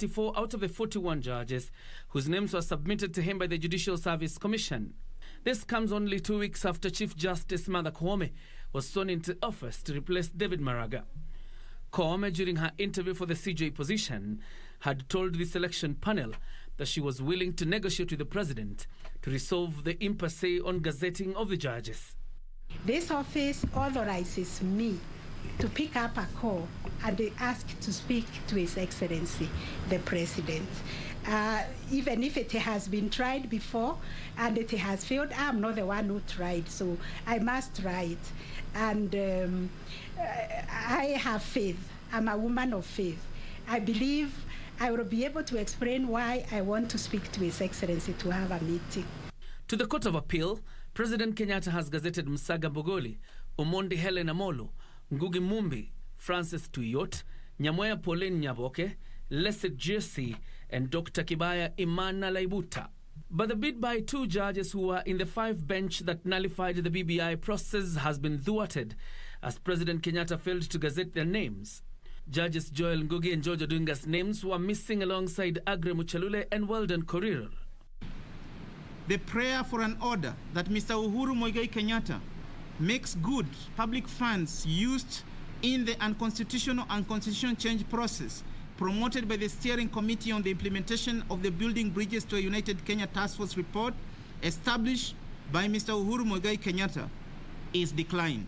34 out of the 41 judges whose names were submitted to him by the Judicial Service Commission. This comes only 2 weeks after Chief Justice Martha Koome was sworn into office to replace David Maraga. Koome, during her interview for the CJ position, had told the selection panel that she was willing to negotiate with the president to resolve the impasse on gazetting of the judges. This office authorizes me to pick up a call and ask to speak to His Excellency, the President. Even if it has been tried before and it has failed, I'm not the one who tried, so I must try it. And I have faith. I'm a woman of faith. I believe I will be able to explain why I want to speak to His Excellency to have a meeting. To the Court of Appeal, President Kenyatta has gazetted Musaga Bogoli, Omondi Helen Amolo, Ngugi Mumbi, Francis Tuyot, Nyamweya Pauline Nyaboke, Leset Jesse, and Dr. Kibaya Imana Laibuta. But the bid by 2 judges who were in the 5 bench that nullified the BBI process has been thwarted, as President Kenyatta failed to gazette their names. Judges Joel Ngugi and George Odunga's names were missing alongside Agre Muchalule and Weldon Korir. The prayer for an order that Mr. Uhuru Muigai Kenyatta makes good public funds used in the unconstitutional and constitutional change process promoted by the Steering Committee on the Implementation of the Building Bridges to a United Kenya Task Force report established by Mr. Uhuru Muigai Kenyatta is declined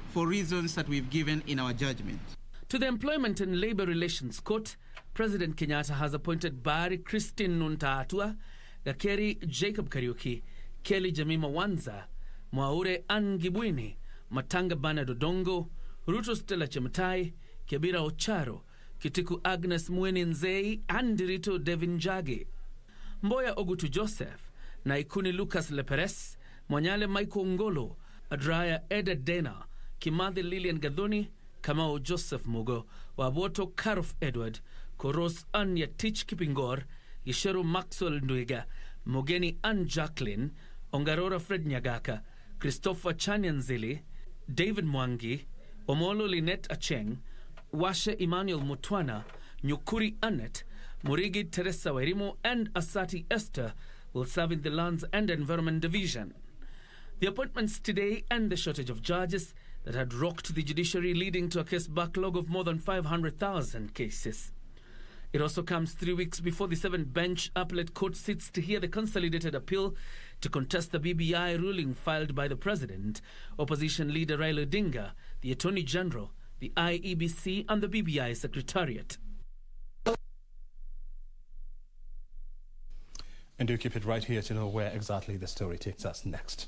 for reasons that we've given in our judgment. To the Employment and Labour Relations Court, President Kenyatta has appointed Bari Christine Nuntaatua, Gakeri Jacob Kariuki, Kelly Jamima Wanza, Mwaure Ann Gibwini, Matanga Bana Dodongo, Ruto Stella Chemutai, Kebira Ocharo, Kitiku Agnes Mweni Nzei, and Dirito Devin Jage. Mboya Ogutu Joseph, Naikuni Lucas Leperes, Mwanyale Michael Ngolo, Adraya Eda Dena, Kimathi Lilian Gadhoni, Kamau Joseph Mugo, Waboto Karof Edward, Koros Anya Tich Kipingor, Yisheru Maxwell Nduiga, Mogeni Ann Jacqueline, Ongarora Fred Nyagaka, Christopher Chanyanzili, David Mwangi, Omolo Lynette Acheng, Washe Emmanuel Mutwana, Nyukuri Annette, Murigi Teresa Wairimu, and Asati Esther will serve in the Lands and Environment Division. The appointments today and the shortage of judges that had rocked the judiciary, leading to a case backlog of more than 500,000 cases. It also comes 3 weeks before the 7-bench appellate court sits to hear the consolidated appeal to contest the BBI ruling filed by the President, Opposition Leader Raila Odinga, the Attorney General, the IEBC, and the BBI Secretariat. And do keep it right here to know where exactly the story takes us next.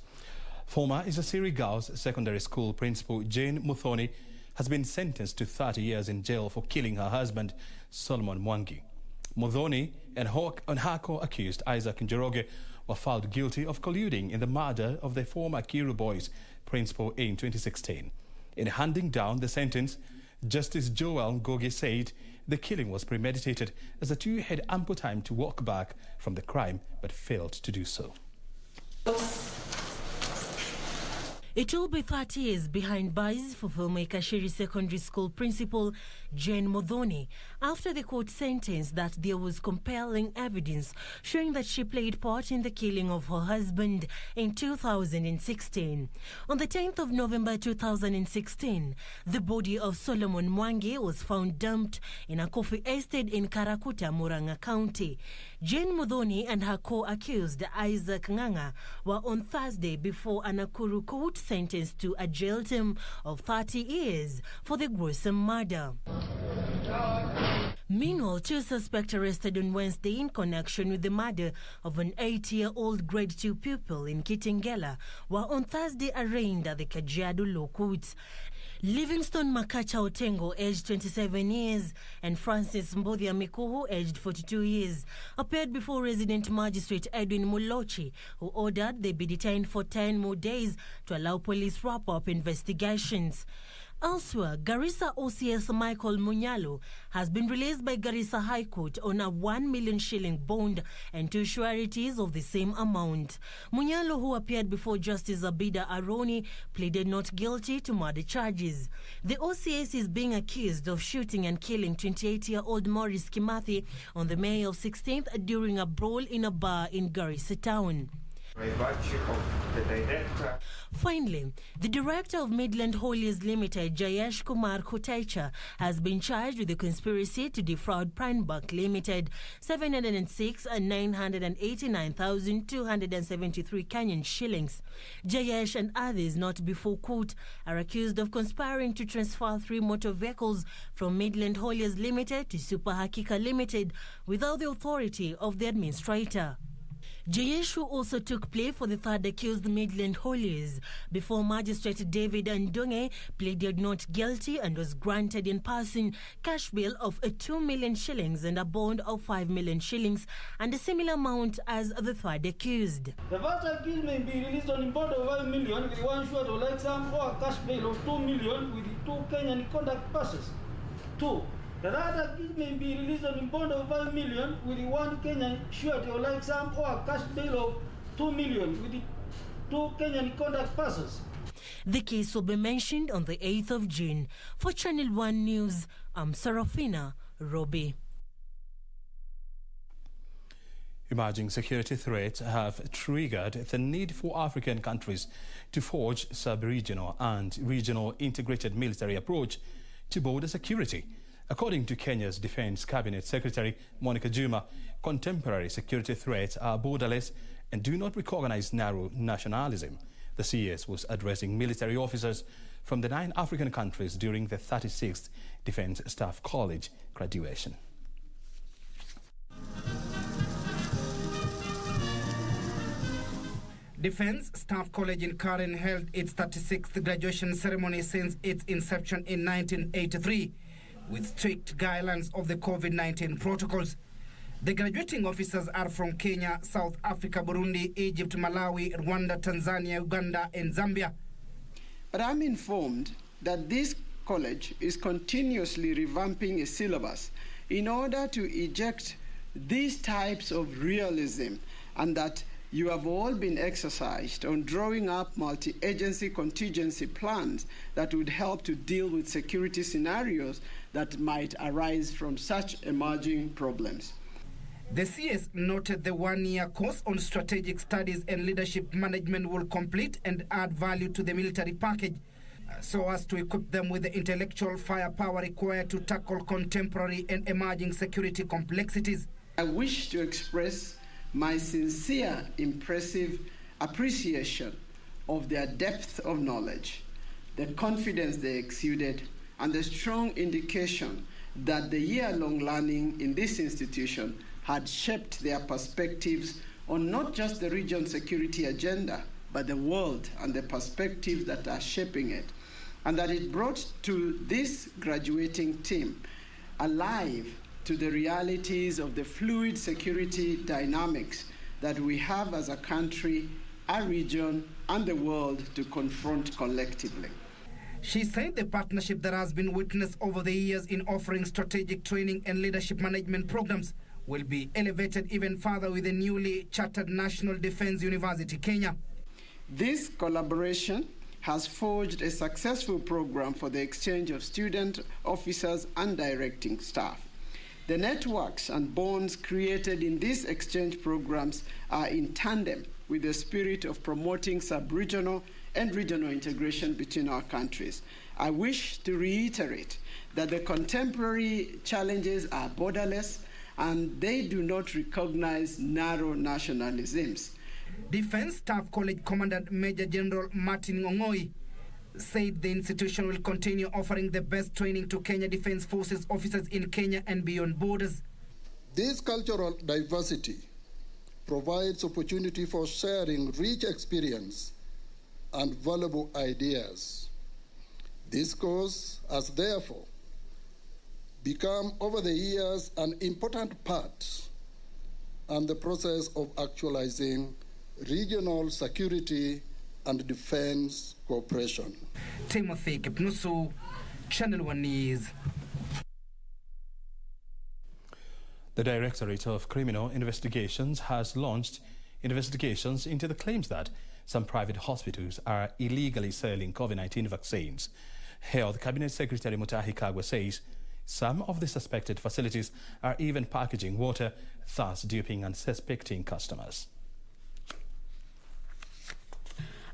Former Isasiri Girls Secondary School Principal Jane Muthoni has been sentenced to 30 years in jail for killing her husband, Solomon Mwangi. Muthoni and her co-accused Isaac Njoroge were found guilty of colluding in the murder of the former Kiru Boys principal in 2016. In handing down the sentence, Justice Joel Ngogi said the killing was premeditated as the two had ample time to walk back from the crime but failed to do so. It will be 30 years behind bars for former Kashiri Secondary School Principal Jane Muthoni after the court sentenced that there was compelling evidence showing that she played part in the killing of her husband in 2016. On the 10th of November 2016, the body of Solomon Mwangi was found dumped in a coffee estate in Karakuta, Murang'a County. Jane Muthoni and her co-accused Isaac Ng'ang'a were on Thursday before a Nakuru court sentenced to a jail term of 30 years for the gruesome murder. Meanwhile, 2 suspects arrested on Wednesday in connection with the murder of an 8-year-old grade 2 pupil in Kitengela were on Thursday arraigned at the Kajiado Law Courts. Livingston Makacha Otengo, aged 27 years, and Francis Mbodhia Mikuhu, aged 42 years, appeared before resident magistrate Edwin Mulochi, who ordered they be detained for 10 more days to allow police wrap up investigations. Elsewhere, Garissa OCS Michael Munyalo has been released by Garissa High Court on a 1 million shilling bond and 2 sureties of the same amount. Munyalo, who appeared before Justice Abida Aroni, pleaded not guilty to murder charges. The OCS is being accused of shooting and killing 28-year-old Maurice Kimathi on the May of 16th during a brawl in a bar in Garissa town. By virtue of the director. Finally, the director of Midland Holies Limited, Jayesh Kumar Kotaicha, has been charged with the conspiracy to defraud Prinebrook Limited 706,989,273 Kenyan shillings. Jayesh and others not before court are accused of conspiring to transfer 3 motor vehicles from Midland Holies Limited to Super Hakika Limited without the authority of the administrator. Jayeshu also took plea for the third accused Midland Holies before Magistrate David Ndonge pleaded not guilty and was granted in person cash bail of 2 million shillings and a bond of 5 million shillings and a similar amount as the third accused. The first accused may be released on a bond of 5 million with 1 short of like sum or a cash bail of 2 million with 2 Kenyan conduct passes. 2. The third accused may be released on a bond of 5 million with 1 Kenyan surety or like sum or a cash bail of 2 million with 2 Kenyan conduct passes. The case will be mentioned on the 8th of June. For Channel 1 News, I'm Serafina Robi. Emerging security threats have triggered the need for African countries to forge sub-regional and regional integrated military approach to border security. According to Kenya's Defense Cabinet Secretary Monica Juma, contemporary security threats are borderless and do not recognize narrow nationalism. The CS was addressing military officers from the 9 African countries during the 36th Defense Staff College graduation. Defense Staff College in Karen held its 36th graduation ceremony since its inception in 1983. With strict guidelines of the COVID-19 protocols. The graduating officers are from Kenya, South Africa, Burundi, Egypt, Malawi, Rwanda, Tanzania, Uganda, and Zambia. But I'm informed that this college is continuously revamping its syllabus in order to eject these types of realism, and that you have all been exercised on drawing up multi-agency contingency plans that would help to deal with security scenarios that might arise from such emerging problems. The CS noted the 1-year course on strategic studies and leadership management will complete and add value to the military package so as to equip them with the intellectual firepower required to tackle contemporary and emerging security complexities. I wish to express my sincere, impressive appreciation of their depth of knowledge, the confidence they exuded, and the strong indication that the year-long learning in this institution had shaped their perspectives on not just the region's security agenda, but the world and the perspectives that are shaping it, and that it brought to this graduating team alive to the realities of the fluid security dynamics that we have as a country, a region, and the world to confront collectively. She said the partnership that has been witnessed over the years in offering strategic training and leadership management programs will be elevated even further with the newly chartered National Defense University, Kenya. This collaboration has forged a successful program for the exchange of student, officers, and directing staff. The networks and bonds created in these exchange programs are in tandem with the spirit of promoting sub-regional and regional integration between our countries. I wish to reiterate that the contemporary challenges are borderless and they do not recognize narrow nationalisms. Defense Staff College Commandant Major General Martin Ngongoi said the institution will continue offering the best training to Kenya Defense Forces officers in Kenya and beyond borders. This cultural diversity provides opportunity for sharing rich experience and valuable ideas. This course has therefore become over the years an important part in the process of actualizing regional security and defense cooperation. Timothy Kipnusu, Channel 1 News. The Directorate of Criminal Investigations has launched investigations into the claims that some private hospitals are illegally selling COVID-19 vaccines. Health Cabinet Secretary Mutahi Kagwe says some of the suspected facilities are even packaging water, thus duping unsuspecting customers.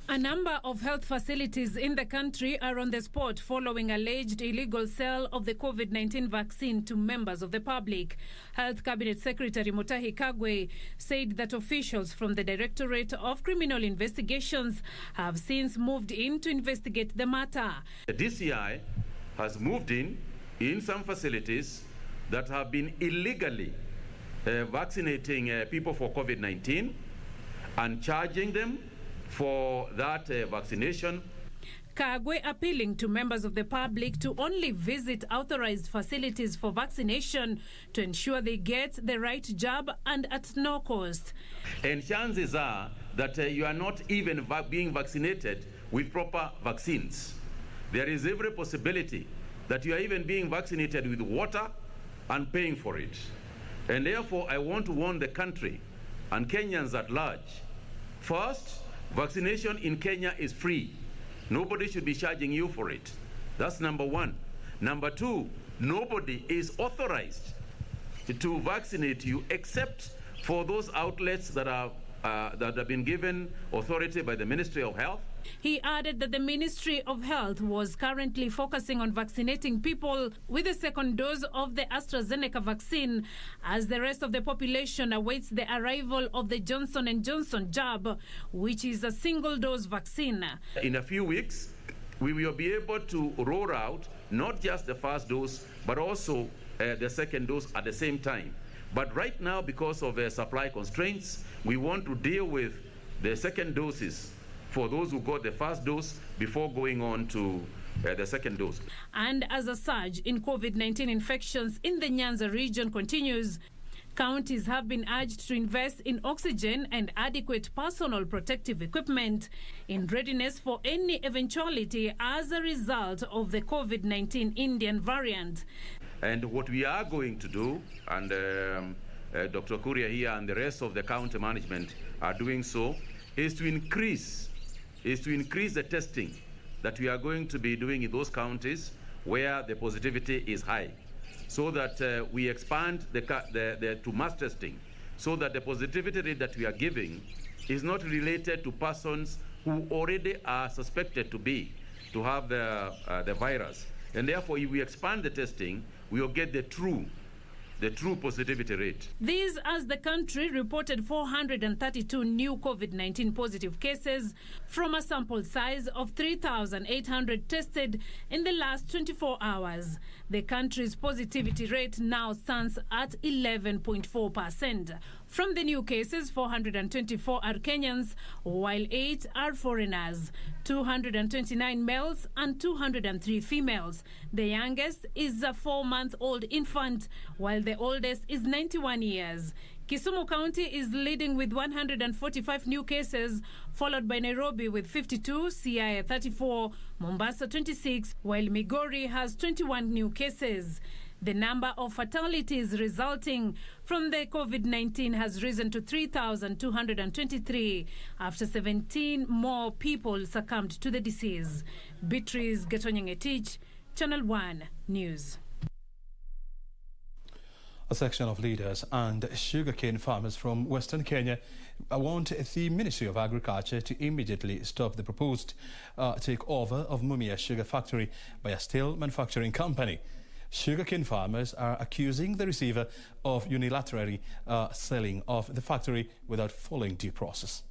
A number of health facilities in the country are on the spot following alleged illegal sale of the COVID-19 vaccine to members of the public. Health Cabinet Secretary Mutahi Kagwe said that officials from the Directorate of Criminal Investigations have since moved in to investigate the matter. The DCI has moved in some facilities that have been illegally vaccinating people for COVID-19 and charging them for that vaccination. Kagwe appealing to members of the public to only visit authorized facilities for vaccination to ensure they get the right jab and at no cost. And chances are that you are not even being vaccinated with proper vaccines. There is every possibility that you are even being vaccinated with water and paying for it. And therefore, I want to warn the country and Kenyans at large. First, vaccination in Kenya is free. Nobody should be charging you for it. That's number one. Number two, nobody is authorized to vaccinate you except for those outlets that have been given authority by the Ministry of Health. He added that the Ministry of Health was currently focusing on vaccinating people with a second dose of the AstraZeneca vaccine, as the rest of the population awaits the arrival of the Johnson & Johnson jab, which is a single-dose vaccine. In a few weeks, we will be able to roll out not just the first dose, but also the second dose at the same time. But right now, because of supply constraints, we want to deal with the second doses for those who got the first dose before going on to the second dose. And as a surge in COVID-19 infections in the Nyanza region continues, counties have been urged to invest in oxygen and adequate personal protective equipment in readiness for any eventuality as a result of the COVID-19 Indian variant. And what we are going to do, and Dr. Kuria here and the rest of the county management are doing so, is to increase the testing that we are going to be doing in those counties where the positivity is high, so that we expand to mass testing, so that the positivity rate that we are giving is not related to persons who already are suspected to have the virus. And therefore, if we expand the testing, we will get the true positivity rate. This as the country reported 432 new COVID-19 positive cases from a sample size of 3,800 tested in the last 24 hours. The country's positivity rate now stands at 11.4%. From the new cases, 424 are Kenyans, while 8 are foreigners, 229 males and 203 females. The youngest is a 4-month-old infant, while the oldest is 91 years. Kisumu County is leading with 145 new cases, followed by Nairobi with 52, Siaya 34, Mombasa 26, while Migori has 21 new cases. The number of fatalities resulting from the COVID-19 has risen to 3,223 after 17 more people succumbed to the disease. Beatrice Getonyang-Etich, Channel 1 News. A section of leaders and sugarcane farmers from Western Kenya want the Ministry of Agriculture to immediately stop the proposed takeover of Mumia Sugar Factory by a steel manufacturing company. Sugarcane farmers are accusing the receiver of unilaterally selling of the factory without following due process.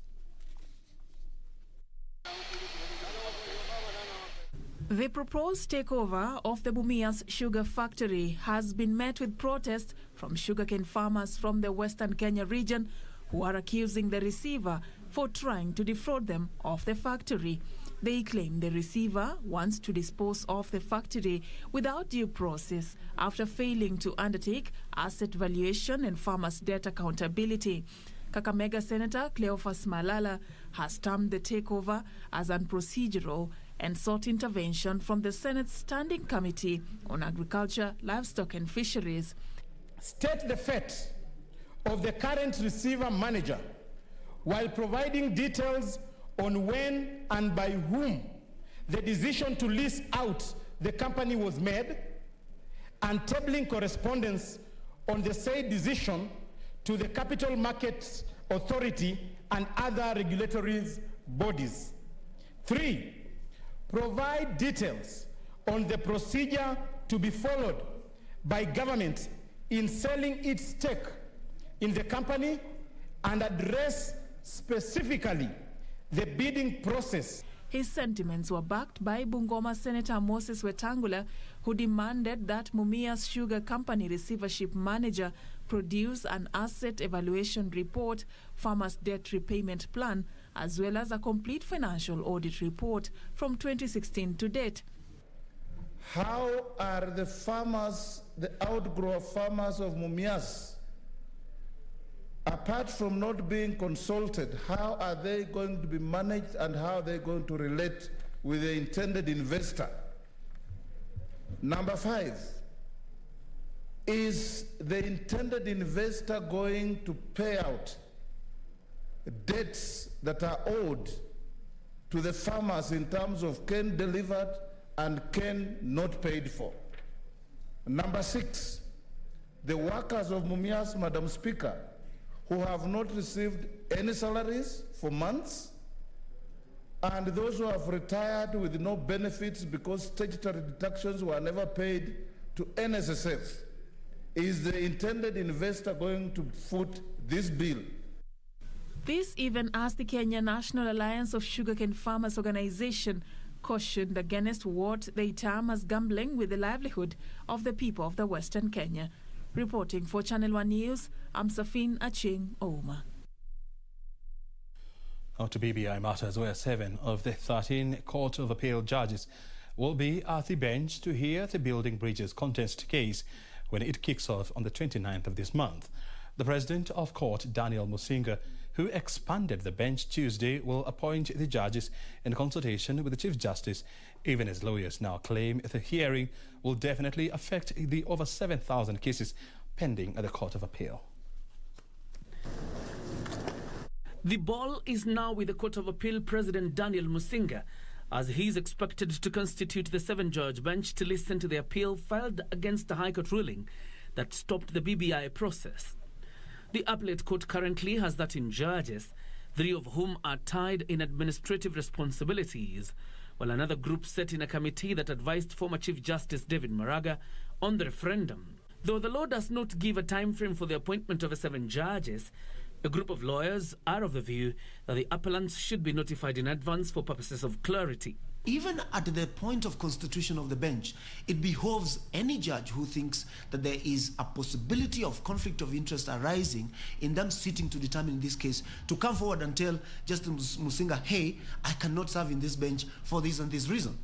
The proposed takeover of the Mumias Sugar Factory has been met with protest from sugarcane farmers from the Western Kenya region who are accusing the receiver for trying to defraud them of the factory. They claim the receiver wants to dispose of the factory without due process after failing to undertake asset valuation and farmers' debt accountability. Kakamega Senator Cleophas Malala has termed the takeover as unprocedural and sought intervention from the Senate's Standing Committee on Agriculture, Livestock and Fisheries. State the fate of the current receiver manager while providing details on when and by whom the decision to lease out the company was made, and tabling correspondence on the said decision to the Capital Markets Authority and other regulatory bodies. 3, provide details on the procedure to be followed by government in selling its stake in the company and address specifically the bidding process. His sentiments were backed by Bungoma Senator Moses Wetangula, who demanded that Mumias Sugar Company receivership manager produce an asset evaluation report, farmers' debt repayment plan, as well as a complete financial audit report from 2016 to date. How are the farmers, the outgrow farmers of Mumias, apart from not being consulted, how are they going to be managed and how are they going to relate with the intended investor? Number 5, is the intended investor going to pay out debts that are owed to the farmers in terms of cane delivered and cane not paid for? Number 6, the workers of Mumias, Madam Speaker, who have not received any salaries for months, and those who have retired with no benefits because statutory deductions were never paid to NSSF. Is the intended investor going to foot this bill? This even as the Kenya National Alliance of Sugarcane Farmers Organization cautioned against what they term as gambling with the livelihood of the people of the Western Kenya. Reporting for Channel 1 News, I'm Safin Aching Ouma. Now to BBI matters, where 7 of the 13 Court of Appeal judges will be at the bench to hear the Building Bridges contest case when it kicks off on the 29th of this month. The President of Court, Daniel Musinga, who expanded the bench Tuesday, will appoint the judges in consultation with the Chief Justice, even as lawyers now claim the hearing will definitely affect the over 7,000 cases pending at the Court of Appeal. The ball is now with the Court of Appeal President Daniel Musinga, as he is expected to constitute the 7-judge bench to listen to the appeal filed against the High Court ruling that stopped the BBI process. The appellate court currently has 13 judges, 3 of whom are tied in administrative responsibilities, while another group sat in a committee that advised former Chief Justice David Maraga on the referendum. Though the law does not give a time frame for the appointment of 7 judges, a group of lawyers are of the view that the appellants should be notified in advance for purposes of clarity. Even at the point of constitution of the bench, it behoves any judge who thinks that there is a possibility of conflict of interest arising in them sitting to determine this case to come forward and tell Justice Musinga, hey, I cannot serve in this bench for this and this reason.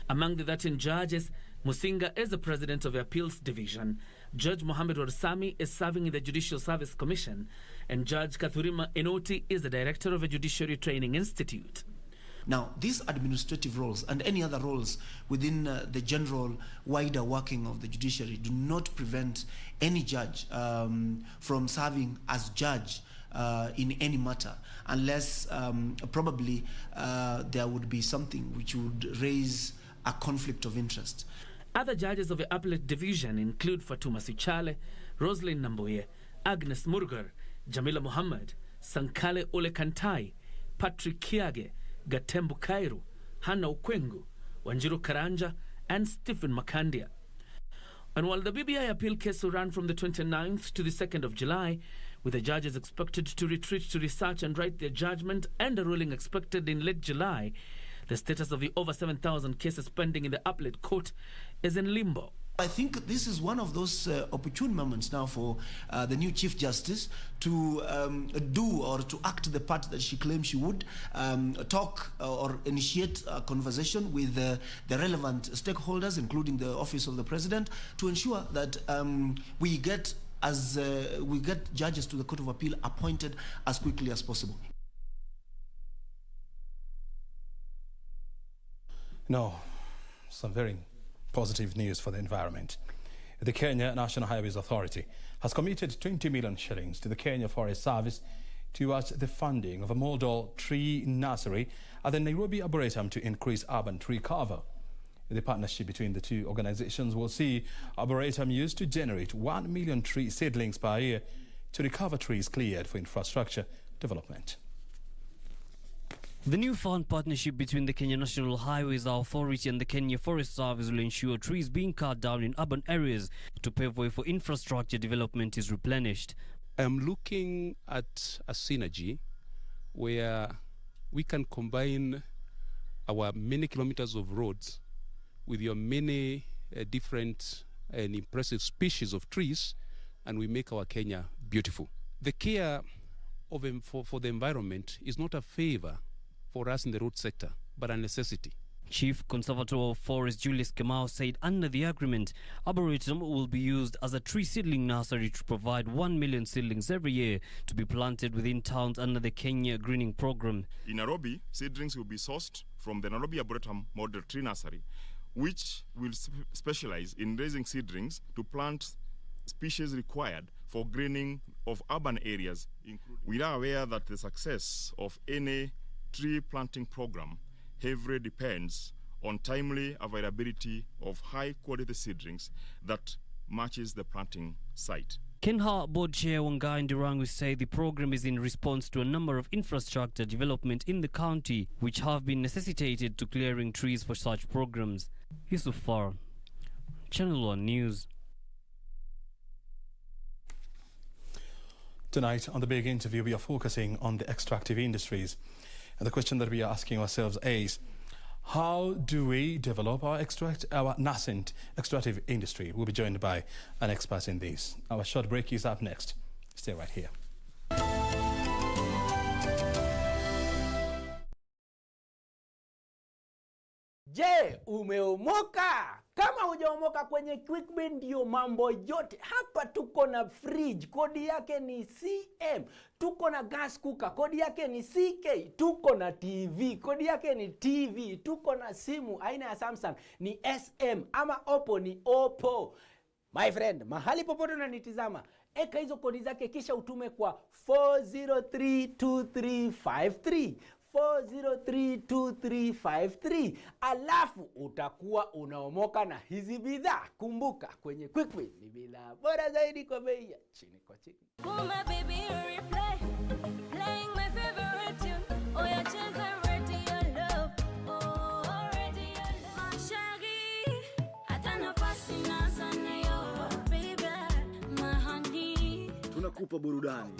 Among the 13 judges, Musinga is the president of the Appeals Division, Judge Mohamed Warsami is serving in the Judicial Service Commission, and Judge Kathurima Enoti is the director of a Judiciary Training Institute. Now, these administrative roles and any other roles within the general wider working of the judiciary do not prevent any judge from serving as judge in any matter, unless probably there would be something which would raise a conflict of interest. Other judges of the Appellate Division include Fatuma Sichale, Roslyn Namboye, Agnes Murgar, Jamila Muhammad, Sankale Ole Kantai, Patrick Kiage, Gatembu Kairu, Hannah Okwengu, Wanjiru Karanja, and Stephen Makandia. And while the BBI appeal case will run from the 29th to the 2nd of July, with the judges expected to retreat to research and write their judgment and a ruling expected in late July, the status of the over 7,000 cases pending in the appellate court is in limbo. I think this is one of those opportune moments now for the new Chief Justice to do or to act the part that she claims she would, talk or initiate a conversation with the relevant stakeholders, including the Office of the President, to ensure that we get judges to the Court of Appeal appointed as quickly as possible. Now, some very positive news for the environment. The Kenya National Highways Authority has committed 20 million shillings to the Kenya Forest Service towards the funding of a model tree nursery at the Nairobi Arboretum to increase urban tree cover. The partnership between the two organizations will see Arboretum used to generate 1 million tree seedlings per year to recover trees cleared for infrastructure development. The newfound partnership between the Kenya National Highways Authority and the Kenya Forest Service will ensure trees being cut down in urban areas to pave way for infrastructure development is replenished. I'm looking at a synergy where we can combine our many kilometers of roads with your many different and impressive species of trees, and we make our Kenya beautiful. The care of for the environment is not a favor for us in the road sector, but a necessity. Chief Conservator of Forest Julius Kimani said under the agreement, Arboretum will be used as a tree seedling nursery to provide 1 million seedlings every year to be planted within towns under the Kenya Greening Program. In Nairobi, seedlings will be sourced from the Nairobi Arboretum Model Tree Nursery, which will specialize in raising seedlings to plant species required for greening of urban areas. We are aware that the success of any tree planting program heavily depends on timely availability of high-quality seedlings that matches the planting site. Kenha Board Chair Wangai Ndirangu said the program is in response to a number of infrastructure development in the county which have been necessitated to clearing trees for such programs. Yusuf Far, Channel 1 News. Tonight on the big interview, we are focusing on the extractive industries. And the question that we are asking ourselves is, how do we develop our nascent extractive industry? We'll be joined by an expert in this. Our short break is up next. Stay right here. Je, umeomoka? Kama hujaomoka kwenye QuickBin ndio mambo yote. Hapa tuko na fridge, kodi yake ni CM. Tuko na gas cooker, kodi yake ni CK. Tuko na TV, kodi yake ni TV. Tuko na simu aina ya Samsung ni SM, ama Oppo ni Oppo. My friend, mahali popote unanitizama, eka hizo kodi zake kisha utume kwa 4032353. 4032353, alafu utakuwa unaomoka na hizi bidhaa. Kumbuka, kwenye QuickBin ni bidhaa bora zaidi kwa bei ya chini kwa chini. Tunakupa burudani.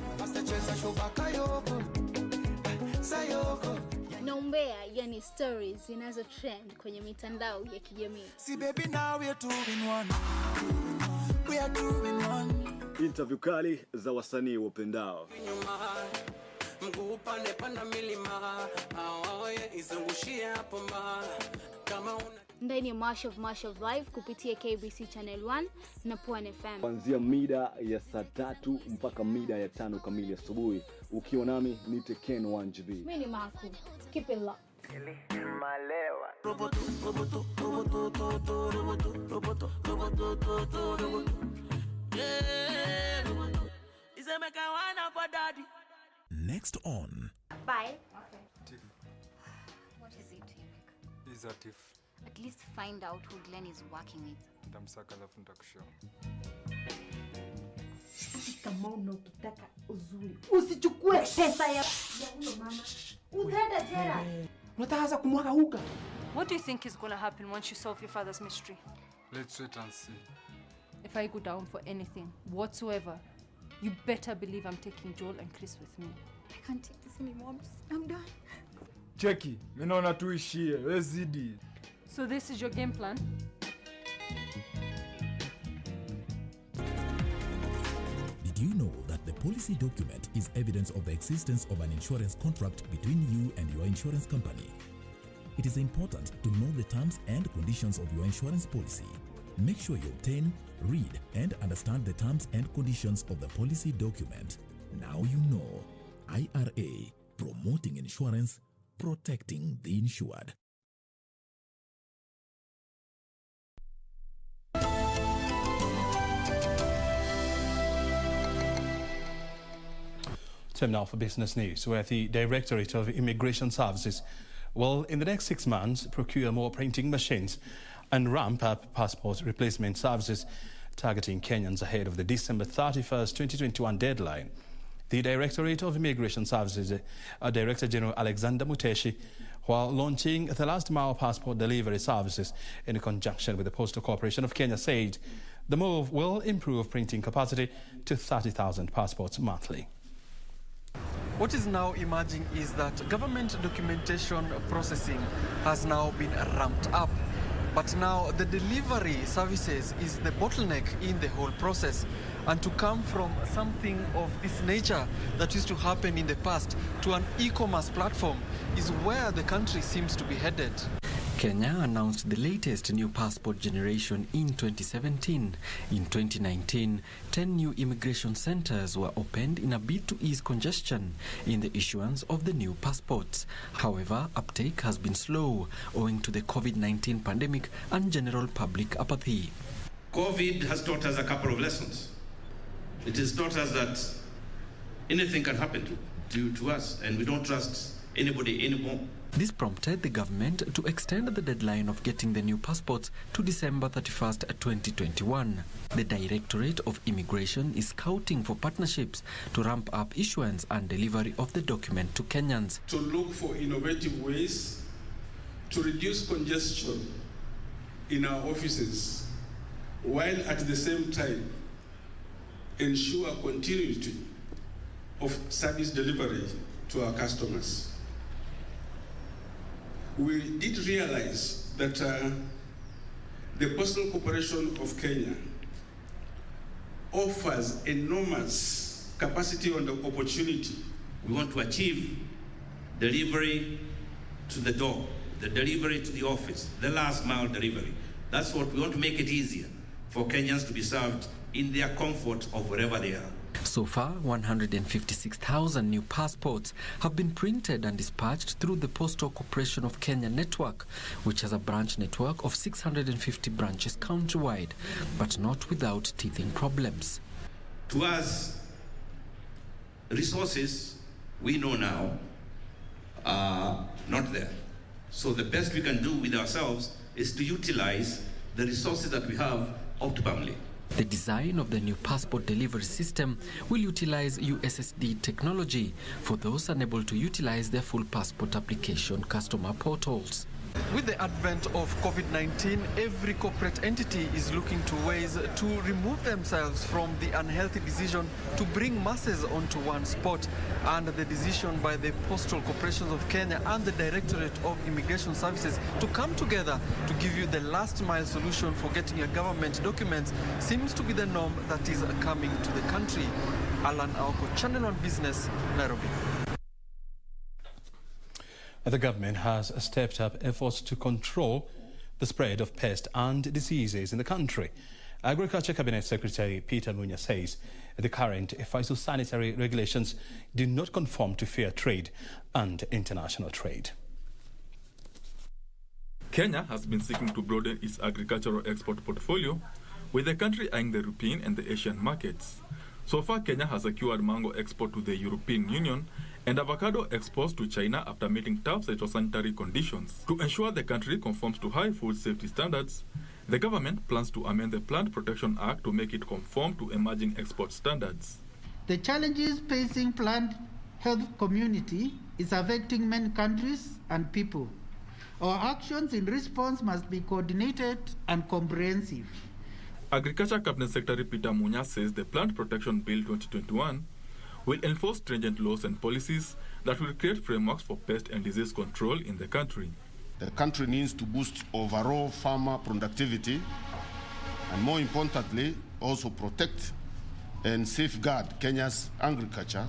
Na umbea, yani stories zinazo trend kwenye mitandao ya kijamii. See baby, now we are two in one. We are two in one. Interview kali za wasanii wapendao. Mguu pande panda milima, aoye izungushia hapo ma. Kama ndani ya March of Life kupitia KBC Channel 1 na Pwani FM. Kuanzia mida ya saa 3 mpaka mida ya 5 kamili asubuhi. Ukiwa nami ni Teken 1GB. Mimi ni Marco. Keep it locked. Malewa. Next on. Bye. Okay. What is it, Eric? Is that if at least find out who Glenn is working with. Ndamsaka alafu nitakushow. Kama unataka uzuri, usichukue pesa ya huyo mama. Utaenda jela. Unataka kumwaga huka. What do you think is going to happen once you solve your father's mystery? Let's wait and see. If I go down for anything whatsoever, you better believe I'm taking Joel and Chris with me. I can't take this anymore. I'm done. Cheki, mimi naona tuishie. Wewe zidi. So this is your game plan? Did you know that the policy document is evidence of the existence of an insurance contract between you and your insurance company? It is important to know the terms and conditions of your insurance policy. Make sure you obtain, read, and understand the terms and conditions of the policy document. Now you know. IRA, promoting insurance, protecting the insured. Time now for business news, where the Directorate of Immigration Services will, in the next 6 months, procure more printing machines and ramp up passport replacement services, targeting Kenyans ahead of the December 31st, 2021 deadline. The Directorate of Immigration Services Director General Alexander Muteshi, while launching the last-mile passport delivery services in conjunction with the Postal Corporation of Kenya, said the move will improve printing capacity to 30,000 passports monthly. What is now emerging is that government documentation processing has now been ramped up. But now the delivery services is the bottleneck in the whole process. And to come from something of this nature that used to happen in the past to an e-commerce platform is where the country seems to be headed. Kenya announced the latest new passport generation in 2017. In 2019, 10 new immigration centers were opened in a bid to ease congestion in the issuance of the new passports. However, uptake has been slow owing to the COVID-19 pandemic and general public apathy. COVID has taught us a couple of lessons. It has taught us that anything can happen to us, and we don't trust anybody anymore. This prompted the government to extend the deadline of getting the new passports to December 31st, 2021. The Directorate of Immigration is scouting for partnerships to ramp up issuance and delivery of the document to Kenyans. To look for innovative ways to reduce congestion in our offices, while at the same time ensure continuity of service delivery to our customers. We did realize that the Postal Corporation of Kenya offers enormous capacity and opportunity. We want to achieve delivery to the door, the delivery to the office, the last mile delivery. That's what we want to make it easier for Kenyans to be served in their comfort of wherever they are. So far, 156,000 new passports have been printed and dispatched through the Postal Corporation of Kenya network, which has a branch network of 650 branches countrywide, but not without teething problems. To us, resources we know now are not there. So the best we can do with ourselves is to utilize the resources that we have optimally. The design of the new passport delivery system will utilize USSD technology for those unable to utilize their full passport application customer portals. With the advent of COVID-19, every corporate entity is looking to ways to remove themselves from the unhealthy decision to bring masses onto one spot. And the decision by the Postal Corporation of Kenya and the Directorate of Immigration Services to come together to give you the last mile solution for getting your government documents seems to be the norm that is coming to the country. Alan Aoko, Channel 1 Business, Nairobi. The government has stepped up efforts to control the spread of pests and diseases in the country. Agriculture Cabinet Secretary Peter Munya says the current phytosanitary regulations do not conform to fair trade and international trade. Kenya has been seeking to broaden its agricultural export portfolio, with the country eyeing the European and the Asian markets. So far, Kenya has secured mango export to the European Union and avocado exports to China after meeting tough phytosanitary conditions. To ensure the country conforms to high food safety standards, the government plans to amend the Plant Protection Act to make it conform to emerging export standards. The challenges facing plant health community is affecting many countries and people. Our actions in response must be coordinated and comprehensive. Agriculture Cabinet Secretary Peter Munya says the Plant Protection Bill 2021 will enforce stringent laws and policies that will create frameworks for pest and disease control in the country. The country needs to boost overall farmer productivity and, more importantly, also protect and safeguard Kenya's agriculture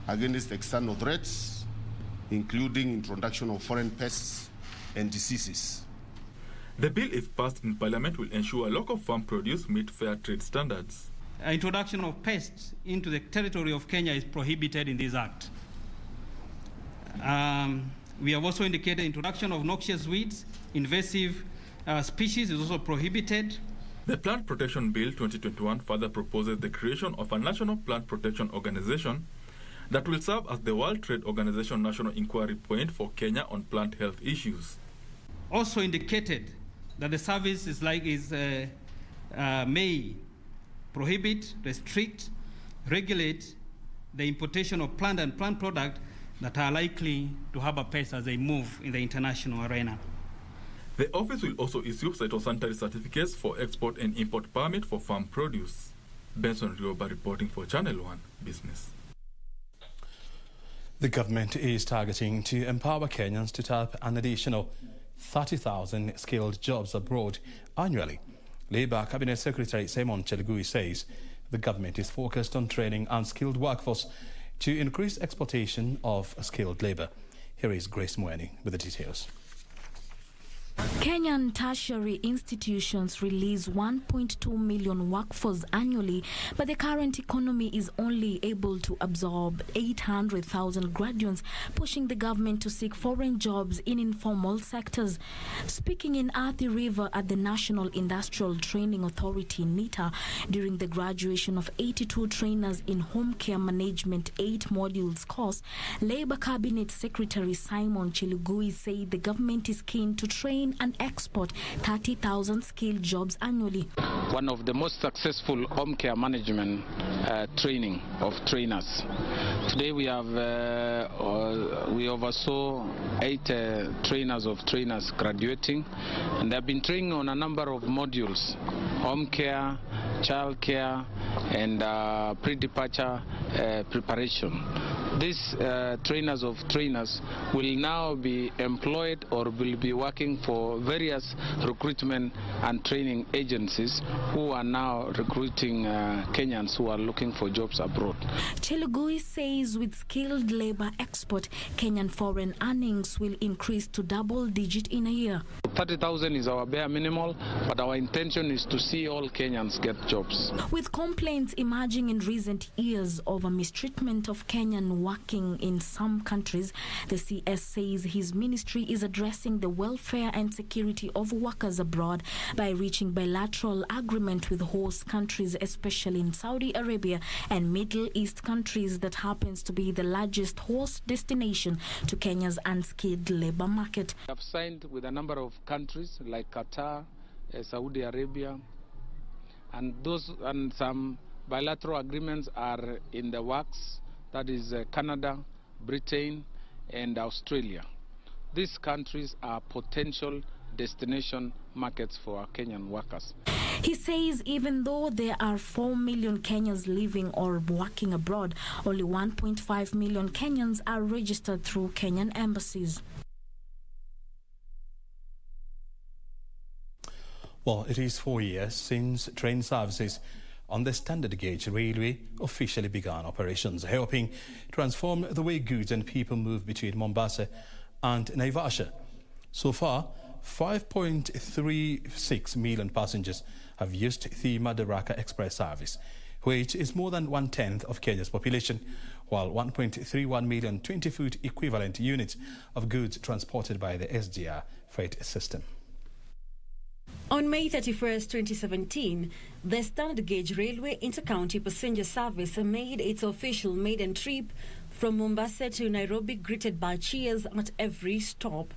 against external threats, including introduction of foreign pests and diseases. The bill, if passed in Parliament, will ensure local farm produce meet fair trade standards. Introduction of pests into the territory of Kenya is prohibited in this act. We have also indicated introduction of noxious weeds, invasive species is also prohibited. The Plant Protection Bill 2021 further proposes the creation of a national plant protection organization that will serve as the World Trade Organization national inquiry point for Kenya on plant health issues. Also indicated that the service may prohibit, restrict, regulate the importation of plant and plant products that are likely to harbor pests as they move in the international arena. The office will also issue phytosanitary certificates for export and import permit for farm produce. Benson Rioba reporting for Channel 1 Business. The government is targeting to empower Kenyans to tap an additional 30,000 skilled jobs abroad annually. Labour Cabinet Secretary Simon Chelugui says the government is focused on training unskilled workforce to increase exploitation of skilled labour. Here is Grace Mweni with the details. Kenyan tertiary institutions release 1.2 million workforce annually, but the current economy is only able to absorb 800,000 graduates, pushing the government to seek foreign jobs in informal sectors. Speaking in Athi River at the National Industrial Training Authority, NITA, during the graduation of 82 trainers in home care management 8 modules course, Labour Cabinet Secretary Simon Chelugui said the government is keen to train and export 30,000 skilled jobs annually. One of the most successful home care management training of trainers. Today we have we oversaw 8 trainers graduating, and they have been training on a number of modules: home care, child care, and pre-departure preparation. These trainers will now be employed or will be working for various recruitment and training agencies who are now recruiting Kenyans who are looking for jobs abroad. Chelugui says with skilled labor export, Kenyan foreign earnings will increase to double-digit in a year. 30,000 is our bare minimal, but our intention is to see all Kenyans get jobs. With complaints emerging in recent years over mistreatment of Kenyan working in some countries, the CS says his ministry is addressing the welfare and security of workers abroad by reaching bilateral agreement with host countries, especially in Saudi Arabia and Middle East countries that happens to be the largest host destination to Kenya's unskilled labor market. We have signed with a number of countries like Qatar, Saudi Arabia, and some bilateral agreements are in the works. That is Canada, Britain, and Australia. These countries are potential destination markets for our Kenyan workers. He says even though there are 4 million Kenyans living or working abroad, only 1.5 million Kenyans are registered through Kenyan embassies. Well, it is 4 years since train services on the standard gauge railway officially began operations, helping transform the way goods and people move between Mombasa and Naivasha. So far, 5.36 million passengers have used the Madaraka Express service, which is more than 1/10 of Kenya's population, while 1.31 million 20-foot equivalent units of goods transported by the SGR freight system. On May 31st, 2017, the standard gauge railway intercounty passenger service made its official maiden trip from Mombasa to Nairobi, greeted by cheers at every stop.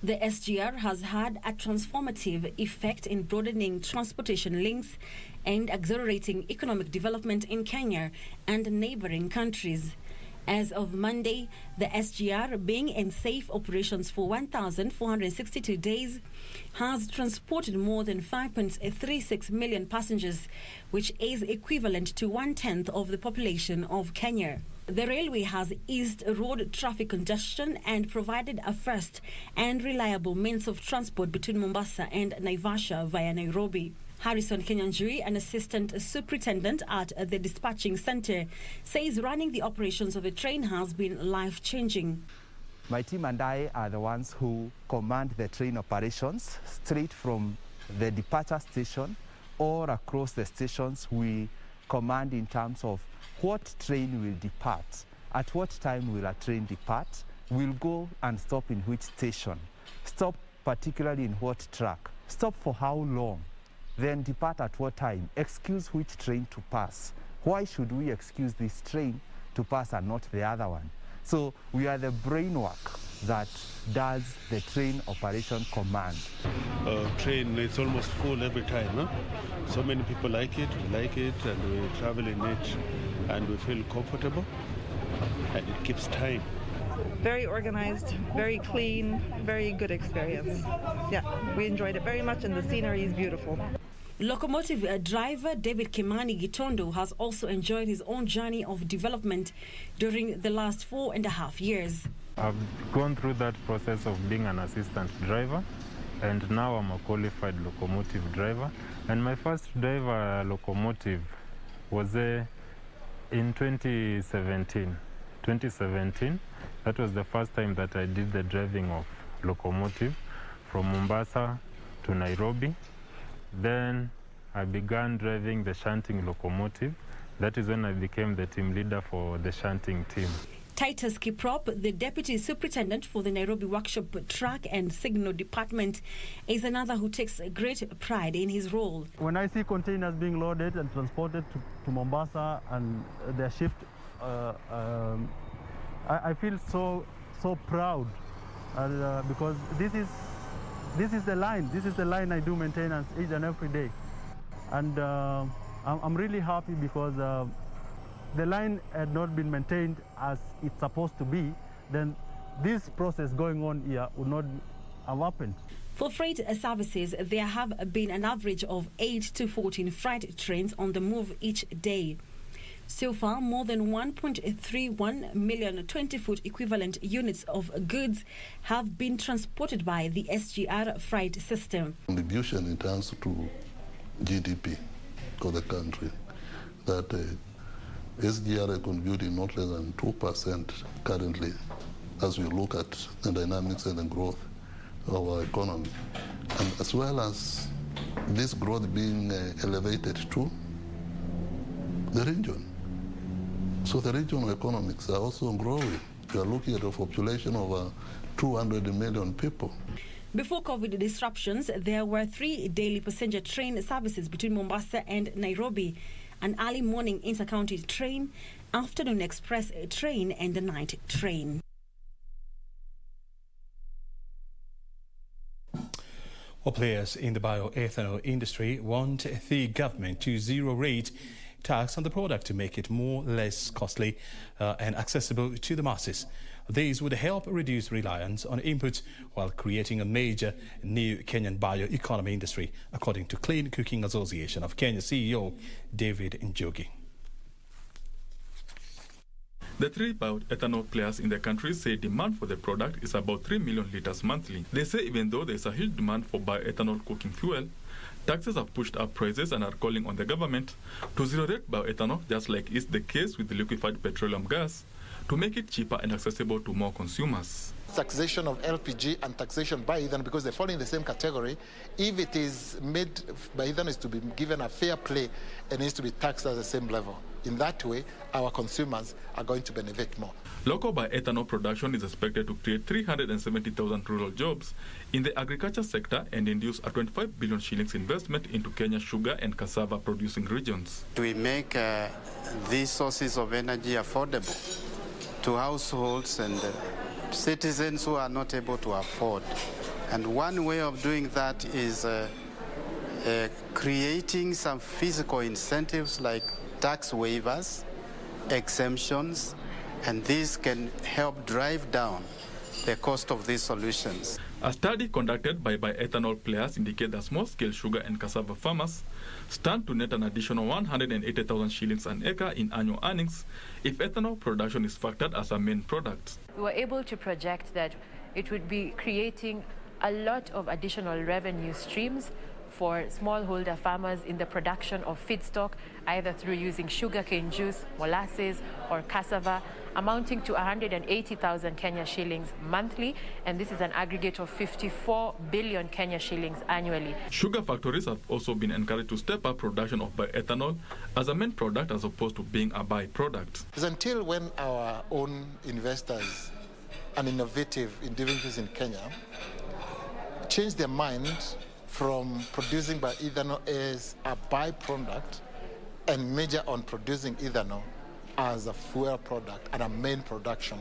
The SGR has had a transformative effect in broadening transportation links and accelerating economic development in Kenya and neighboring countries. As of Monday, the SGR, being in safe operations for 1,462 days, has transported more than 5.36 million passengers, which is equivalent to 1/10 of the population of Kenya. The railway has eased road traffic congestion and provided a fast and reliable means of transport between Mombasa and Naivasha via Nairobi. Harrison Kenyanjui, an assistant superintendent at the dispatching center, says running the operations of the train has been life-changing. My team and I are the ones who command the train operations straight from the departure station or across the stations. We command in terms of what train will depart, at what time will a train depart, will go and stop in which station, stop particularly in what track, stop for how long, then depart at what time, excuse which train to pass. Why should we excuse this train? to pass and not the other one. So we are the brainwork that does the train operation command. Train, it's almost full every time. No? So many people like it, we like it, and we travel in it, and we feel comfortable, and it keeps time. Very organized, very clean, very good experience. Yeah, we enjoyed it very much, and the scenery is beautiful. Locomotive driver David Kimani Gitondo has also enjoyed his own journey of development during the last 4.5 years. I've gone through that process of being an assistant driver, and now I'm a qualified locomotive driver. And my first driver locomotive was in 2017. 2017, that was the first time that I did the driving of locomotive from Mombasa to Nairobi. Then I began driving the shunting locomotive. That is when I became the team leader for the shunting team. Titus Kiprop, the Deputy Superintendent for the Nairobi Workshop Track and Signal Department, is another who takes great pride in his role. When I see containers being loaded and transported to Mombasa and their shift, I feel so proud because this is the line. This is the line I do maintenance each and every day, and I'm really happy because the line had not been maintained as it's supposed to be. Then this process going on here would not have happened. For freight services, there have been an average of 8 to 14 freight trains on the move each day. So far, more than 1.31 million 20-foot equivalent units of goods have been transported by the SGR freight system. Contribution in terms to GDP of the country, that SGR is contributing not less than 2% currently as we look at the dynamics and the growth of our economy. And as well as this growth being elevated to the region. So the regional economics are also growing. We are looking at a population of 200 million people. Before COVID disruptions, there were 3 daily passenger train services between Mombasa and Nairobi, an early morning intercounty train, afternoon express train, and a night train. Well, players in the bioethanol industry want the government to zero-rate tax on the product to make it more less costly and accessible to the masses. These would help reduce reliance on inputs while creating a major new Kenyan bioeconomy industry, according to Clean Cooking Association of Kenya CEO David Njogi. The 3 bioethanol players in the country say demand for the product is about 3 million litres monthly. They say even though there is a huge demand for bioethanol cooking fuel, taxes have pushed up prices and are calling on the government to zero-rate bioethanol, just like is the case with the liquefied petroleum gas, to make it cheaper and accessible to more consumers. Taxation of LPG and taxation bioethanol, because they fall in the same category. If it is made, bioethanol is to be given a fair play and needs to be taxed at the same level. In that way, our consumers are going to benefit more. Local bioethanol production is expected to create 370,000 rural jobs in the agriculture sector and induce a 25 billion shillings investment into Kenya's sugar and cassava producing regions. We make these sources of energy affordable to households and citizens who are not able to afford. And one way of doing that is creating some physical incentives like tax waivers, exemptions, and these can help drive down the cost of these solutions. A study conducted by bioethanol players indicates that small-scale sugar and cassava farmers stand to net an additional 180,000 shillings an acre in annual earnings if ethanol production is factored as a main product. We were able to project that it would be creating a lot of additional revenue streams for smallholder farmers in the production of feedstock, either through using sugarcane juice, molasses, or cassava, amounting to 180,000 Kenya shillings monthly, and this is an aggregate of 54 billion Kenya shillings annually. Sugar factories have also been encouraged to step up production of bioethanol as a main product as opposed to being a byproduct. It's until when our own investors and innovative individuals in Kenya change their mind from producing bioethanol as a byproduct and major on producing ethanol, as a fuel product and a main production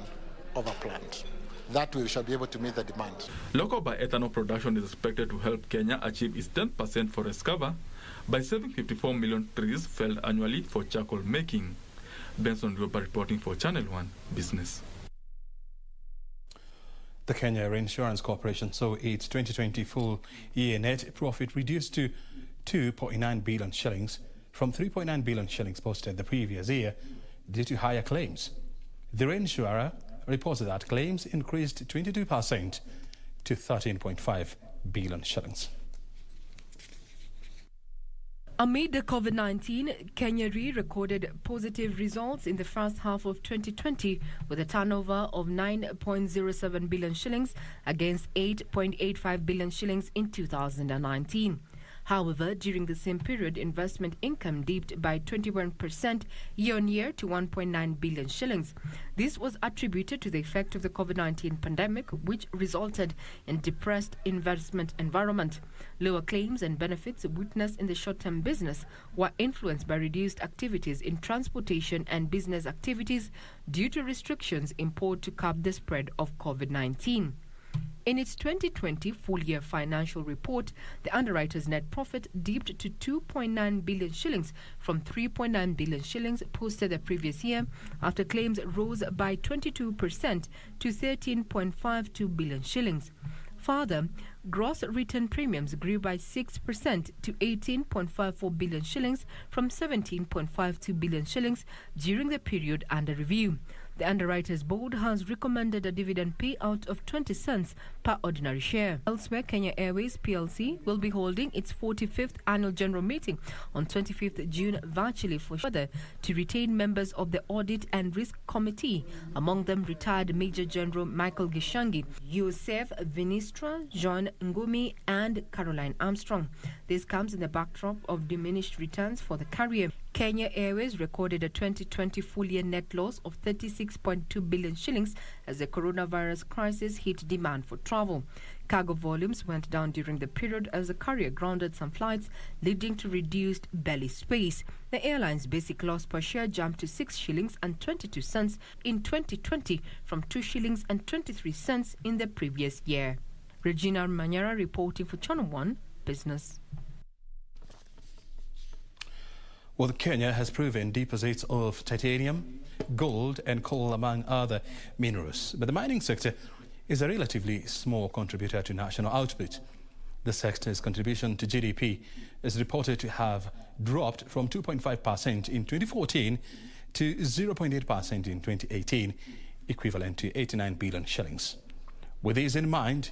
of a plant. That way we shall be able to meet the demand. Local bioethanol production is expected to help Kenya achieve its 10% forest cover by saving 54 million trees felled annually for charcoal making. Benson Rioba reporting for Channel 1 Business. The Kenya Reinsurance Corporation saw its 2020 full year net profit reduced to 2.9 billion shillings from 3.9 billion shillings posted the previous year due to higher claims. The reinsurer reported that claims increased 22% to 13.5 billion shillings. Amid the COVID-19, Kenya Re recorded positive results in the first half of 2020 with a turnover of 9.07 billion shillings against 8.85 billion shillings in 2019. However, during the same period, investment income dipped by 21% year-on-year to 1.9 billion shillings. This was attributed to the effect of the COVID-19 pandemic, which resulted in depressed investment environment. Lower claims and benefits witnessed in the short-term business were influenced by reduced activities in transportation and business activities due to restrictions imposed to curb the spread of COVID-19. In its 2020 full-year financial report, the underwriter's net profit dipped to 2.9 billion shillings from 3.9 billion shillings posted the previous year after claims rose by 22% to 13.52 billion shillings. Further, gross written premiums grew by 6% to 18.54 billion shillings from 17.52 billion shillings during the period under review. The Underwriters Board has recommended a dividend payout of 20 cents per ordinary share. Elsewhere, Kenya Airways PLC will be holding its 45th annual general meeting on 25th June virtually for further to retain members of the Audit and Risk Committee, among them retired Major General Michael Gishangi, Yosef Vinistra, John Ngumi and Caroline Armstrong. This comes in the backdrop of diminished returns for the carrier. Kenya Airways recorded a 2020 full-year net loss of 36.2 billion shillings as the coronavirus crisis hit demand for travel. Cargo volumes went down during the period as the carrier grounded some flights, leading to reduced belly space. The airline's basic loss per share jumped to 6 shillings and 22 cents in 2020 from 2 shillings and 23 cents in the previous year. Regina Manyara reporting for Channel 1 Business. Well, Kenya has proven deposits of titanium, gold and coal among other minerals, but the mining sector is a relatively small contributor to national output. The sector's contribution to GDP is reported to have dropped from 2.5% in 2014 to 0.8% in 2018, equivalent to 89 billion shillings. With this in mind,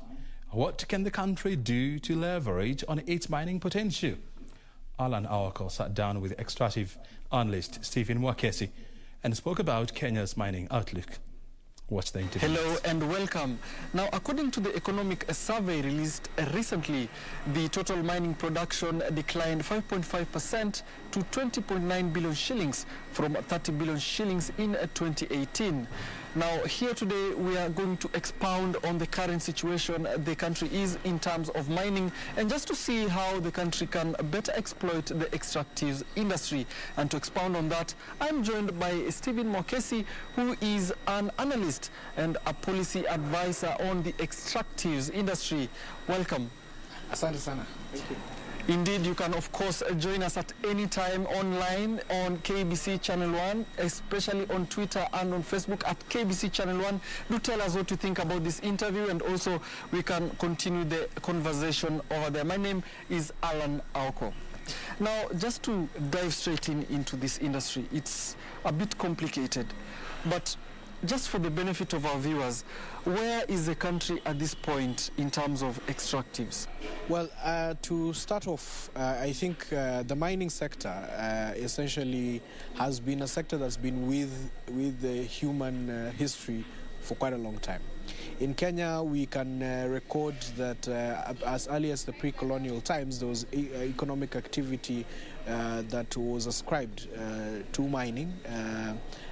what can the country do to leverage on its mining potential? Alan Awako sat down with extractive analyst Stephen Mwakesi and spoke about Kenya's mining outlook. Watch the interview. Hello and welcome. Now, according to the economic survey released recently, the total mining production declined 5.5% to 20.9 billion shillings from 30 billion shillings in 2018. Now, here today we are going to expound on the current situation the country is in terms of mining and just to see how the country can better exploit the extractives industry. And to expound on that, I'm joined by Stephen Mwakesi, who is an analyst and a policy advisor on the extractives industry. Welcome. Asante sana. Thank you. Indeed, you can of course join us at any time online on KBC Channel 1, especially on Twitter and on Facebook at KBC Channel 1. Do tell us what you think about this interview and also we can continue the conversation over there. My name is Alan Awako. Now, just to dive straight into this industry, it's a bit complicated, but just for the benefit of our viewers, where is the country at this point in terms of extractives? Well, to start off, I think the mining sector essentially has been a sector that's been with the human history for quite a long time. In Kenya, we can record that as early as the pre-colonial times, there was economic activity that was ascribed to mining.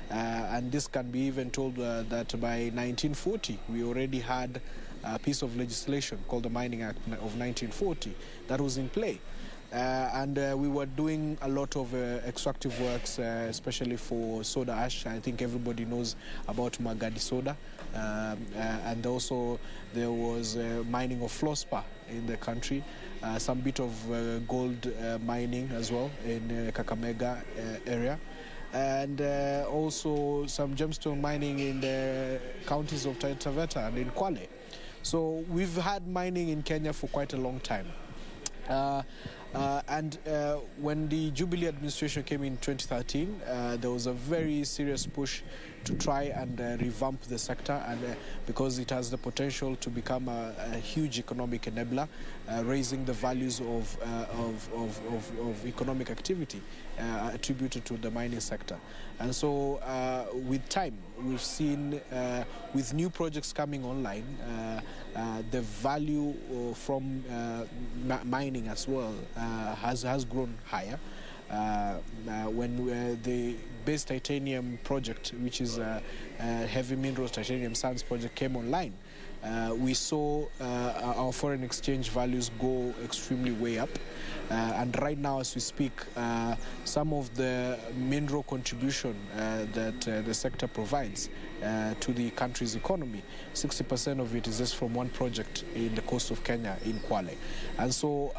And this can be even told that by 1940, we already had a piece of legislation called the Mining Act of 1940 that was in play. And we were doing a lot of extractive works, especially for soda ash. I think everybody knows about Magadi soda. And also there was mining of fluorspar in the country, some bit of gold mining as well in Kakamega area, and also some gemstone mining in the counties of Taita Taveta and in Kwale. So we've had mining in Kenya for quite a long time. And when the Jubilee administration came in 2013, there was a very serious push to try and revamp the sector, and because it has the potential to become a huge economic enabler, raising the values of economic activity attributed to the mining sector. And so with time, we've seen with new projects coming online, the value from mining as well has grown higher. When the base titanium project, which is a heavy minerals titanium sands project, came online, we saw our foreign exchange values go extremely way up. And right now, as we speak, some of the mineral contribution that the sector provides to the country's economy, 60% of it is just from one project in the coast of Kenya, in Kwale. And so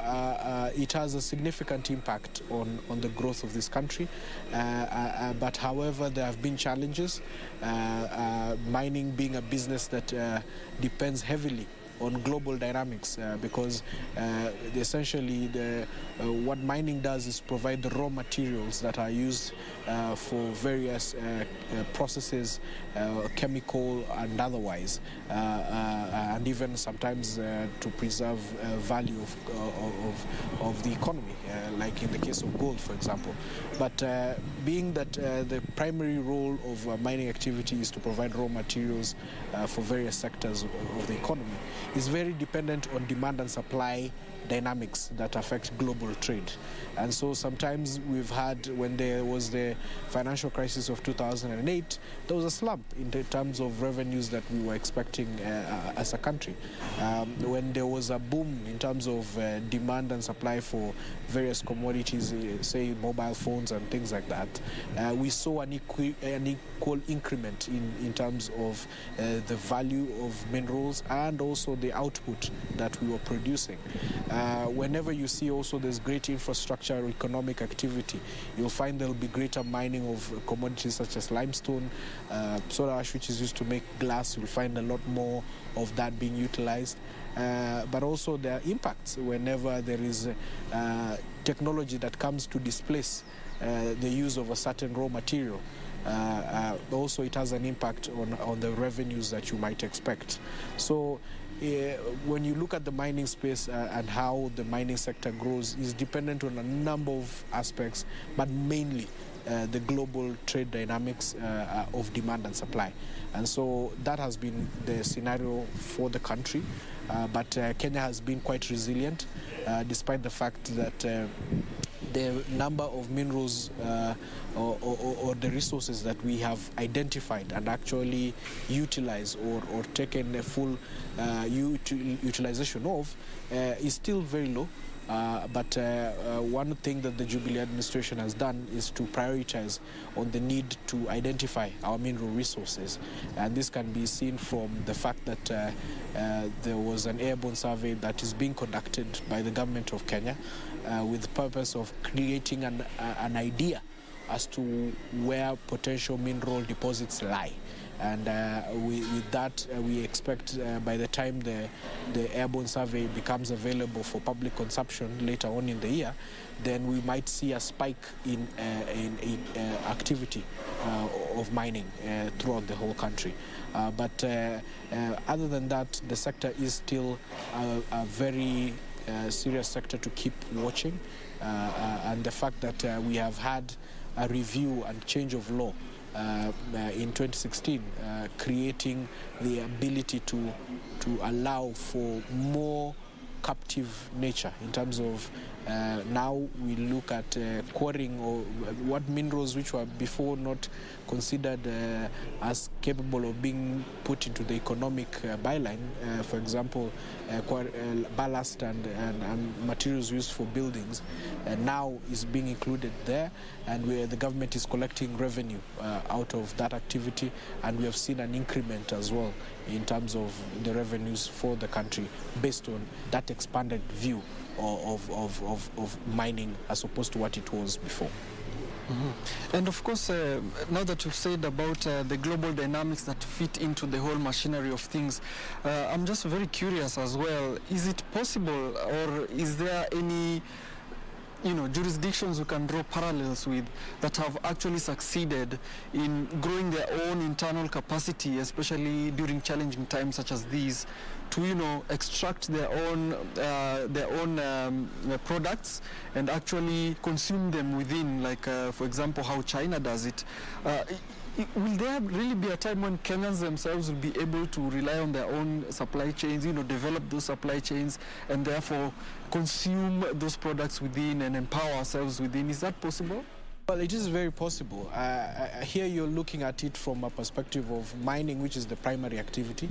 it has a significant impact on the growth of this country. But however, there have been challenges, mining being a business that depends heavily on global dynamics, because essentially what mining does is provide the raw materials that are used for various processes, chemical and otherwise, and even sometimes to preserve value of the economy, like in the case of gold, for example. But being that the primary role of mining activity is to provide raw materials for various sectors of the economy, is very dependent on demand and supply dynamics that affect global trade. And so sometimes we've had, when there was the financial crisis of 2008, there was a slump in terms of revenues that we were expecting as a country. When there was a boom in terms of demand and supply for various commodities, say mobile phones and things like that, we saw an equal increment in terms of the value of minerals and also the output that we were producing. Whenever you see also there's great infrastructure or economic activity, you'll find there'll be greater mining of commodities such as limestone, soda ash, which is used to make glass. You'll find a lot more of that being utilized. But also there are impacts whenever there is technology that comes to displace the use of a certain raw material. Also it has an impact on the revenues that you might expect. So when you look at the mining space and how the mining sector grows, is dependent on a number of aspects, but mainly the global trade dynamics of demand and supply. And so that has been the scenario for the country. But Kenya has been quite resilient, despite the fact that the number of minerals or the resources that we have identified and actually utilized or taken a full utilization of is still very low. But one thing that the Jubilee administration has done is to prioritize on the need to identify our mineral resources. And this can be seen from the fact that there was an airborne survey that is being conducted by the government of Kenya with the purpose of creating an idea as to where potential mineral deposits lie. And with that, we expect by the time the airborne survey becomes available for public consumption later on in the year, then we might see a spike in activity of mining throughout the whole country. But other than that, the sector is still a very serious sector to keep watching. And the fact that we have had a review and change of law in 2016, creating the ability to allow for more captive nature in terms of now we look at quarrying or what minerals which were before not considered as capable of being put into the economic byline. For example, ballast and materials used for buildings now is being included there, and where the government is collecting revenue out of that activity, and we have seen an increment as well in terms of the revenues for the country based on that expanded view of mining as opposed to what it was before. Mm-hmm. And of course, now that you've said about the global dynamics that fit into the whole machinery of things, I'm just very curious as well. Is it possible, or is there any jurisdictions we can draw parallels with that have actually succeeded in growing their own internal capacity, especially during challenging times such as these, to extract their own products and actually consume them within, like for example how China does it. Will there really be a time when Kenyans themselves will be able to rely on their own supply chains, develop those supply chains, and therefore consume those products within and empower ourselves within? Is that possible? Well, it is very possible. Here you're looking at it from a perspective of mining, which is the primary activity,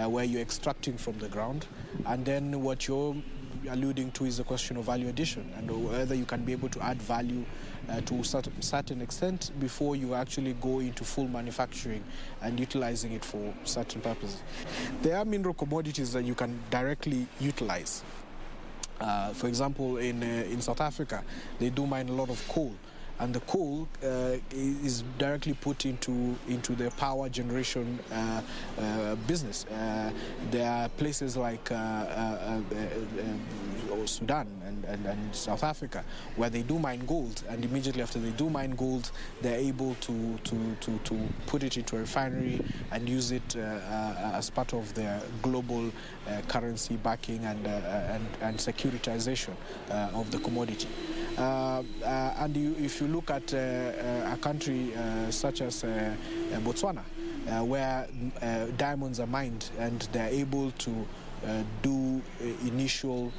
where you're extracting from the ground. And then what you're alluding to is the question of value addition, and whether you can be able to add value to a certain extent before you actually go into full manufacturing and utilizing it for certain purposes. There are mineral commodities that you can directly utilize. For example, in South Africa, they do mine a lot of coal. And the coal is directly put into the power generation business. There are places like Sudan and South Africa where they do mine gold, and immediately after they do mine gold, they're able to put it into a refinery and use it as part of their global currency backing and securitization of the commodity. And if you look at a country such as Botswana, where diamonds are mined and they're able to do initial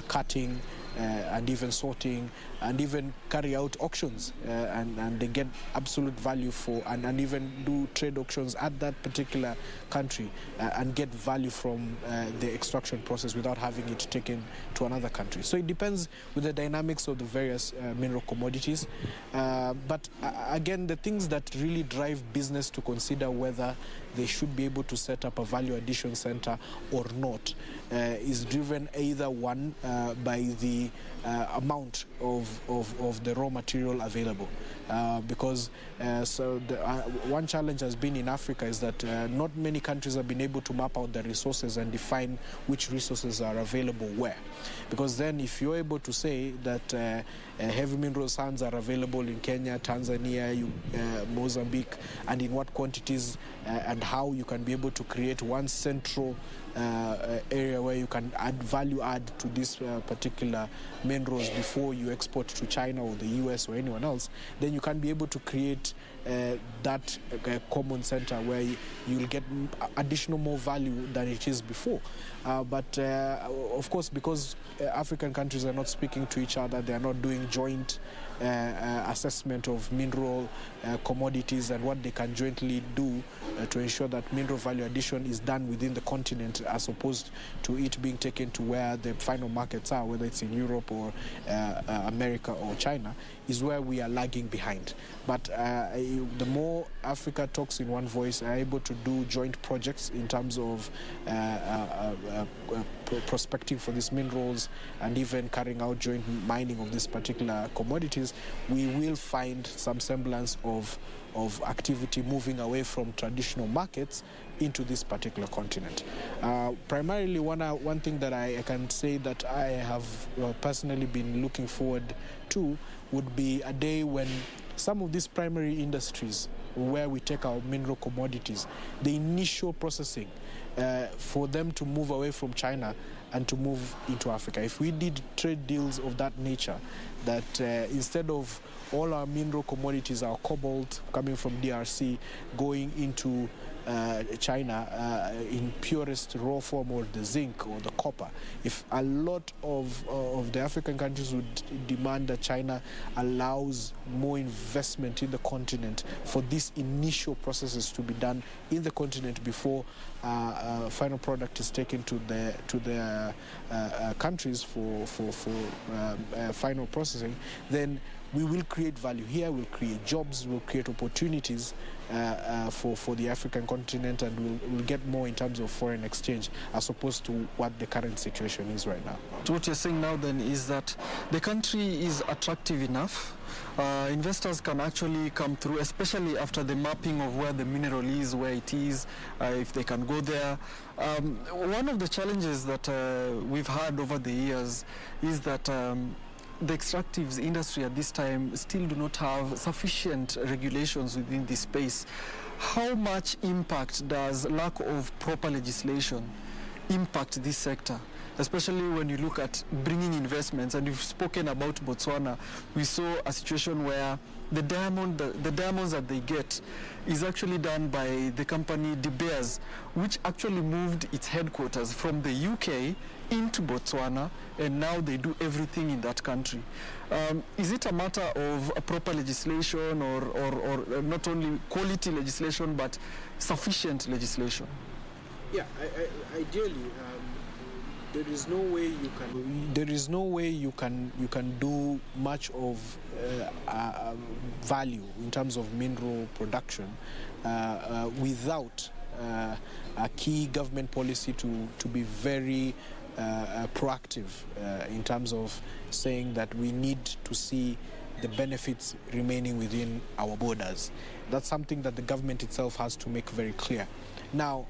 cutting and even sorting and even carry out auctions and they get absolute value for and even do trade auctions at that particular country and get value from the extraction process without having it taken to another country. So it depends with the dynamics of the various mineral commodities. But again, the things that really drive business to consider whether they should be able to set up a value addition center or not is driven either one by the amount of the raw material available. Because one challenge has been in Africa is that not many countries have been able to map out the resources and define which resources are available where. Because then if you're able to say that heavy mineral sands are available in Kenya, Tanzania, Mozambique, and in what quantities and how you can be able to create one central area where you can add value to these particular minerals before you export to China or the US or anyone else, then you can be able to create that common center where you'll get additional more value than it is before. But of course, because African countries are not speaking to each other, they are not doing joint assessment of mineral commodities and what they can jointly do to ensure that mineral value addition is done within the continent as opposed to it being taken to where the final markets are, whether it's in Europe or America or China, is where we are lagging behind. But the more Africa talks in one voice, are able to do joint projects in terms of prospecting for these minerals and even carrying out joint mining of these particular commodities, we will find some semblance of activity moving away from traditional markets into this particular continent. Primarily, one thing that I can say that I have personally been looking forward to would be a day when some of these primary industries where we take our mineral commodities, the initial processing, for them to move away from China and to move into Africa. If we did trade deals of that nature, that instead of all our mineral commodities, our cobalt coming from DRC, going into China in purest raw form, or the zinc or the copper. If a lot of the African countries would demand that China allows more investment in the continent for these initial processes to be done in the continent before final product is taken to their countries for final processing, then we will create value here, we'll create jobs, we'll create opportunities for the African continent, and we'll get more in terms of foreign exchange as opposed to what the current situation is right now. So what you're saying now then is that the country is attractive enough. Investors can actually come through, especially after the mapping of where the mineral is, where it is, if they can go there. One of the challenges that we've had over the years is that the extractives industry at this time still do not have sufficient regulations within this space. How much impact does lack of proper legislation impact this sector, especially when you look at bringing investments? And you've spoken about Botswana. We saw a situation where the diamonds that they get is actually done by the company De Beers, which actually moved its headquarters from the UK into Botswana, and now they do everything in that country. Is it a matter of a proper legislation, or not only quality legislation but sufficient legislation? Yeah, ideally, there is no way you can do much of value in terms of mineral production without a key government policy to be very proactive in terms of saying that we need to see the benefits remaining within our borders. That's something that the government itself has to make very clear. Now,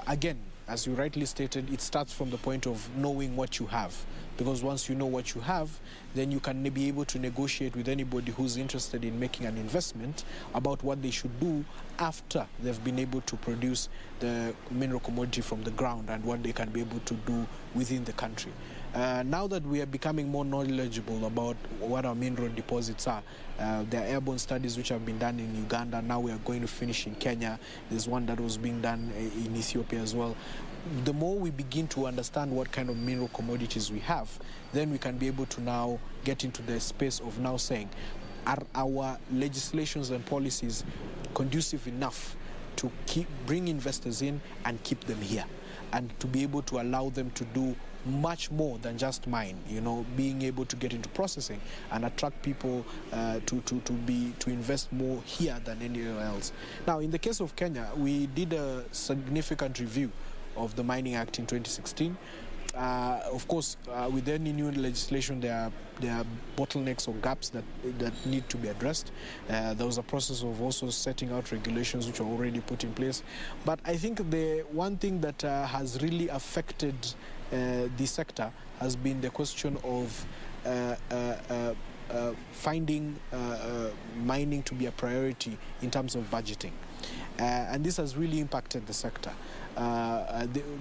again, as you rightly stated, it starts from the point of knowing what you have. Because once you know what you have, then you can be able to negotiate with anybody who's interested in making an investment about what they should do after they've been able to produce the mineral commodity from the ground and what they can be able to do within the country. Now that we are becoming more knowledgeable about what our mineral deposits are, there are airborne studies which have been done in Uganda. Now we are going to finish in Kenya. There's one that was being done in Ethiopia as well. The more we begin to understand what kind of mineral commodities we have, then we can be able to now get into the space of now saying, are our legislations and policies conducive enough to bring investors in and keep them here, and to be able to allow them to do much more than just mine, being able to get into processing and attract people to invest more here than anywhere else. Now, in the case of Kenya, we did a significant review of the Mining Act in 2016. Of course, with any new legislation, there are bottlenecks or gaps that need to be addressed. There was a process of also setting out regulations which are already put in place. But I think the one thing that has really affected the sector has been the question of finding mining to be a priority in terms of budgeting. And this has really impacted the sector.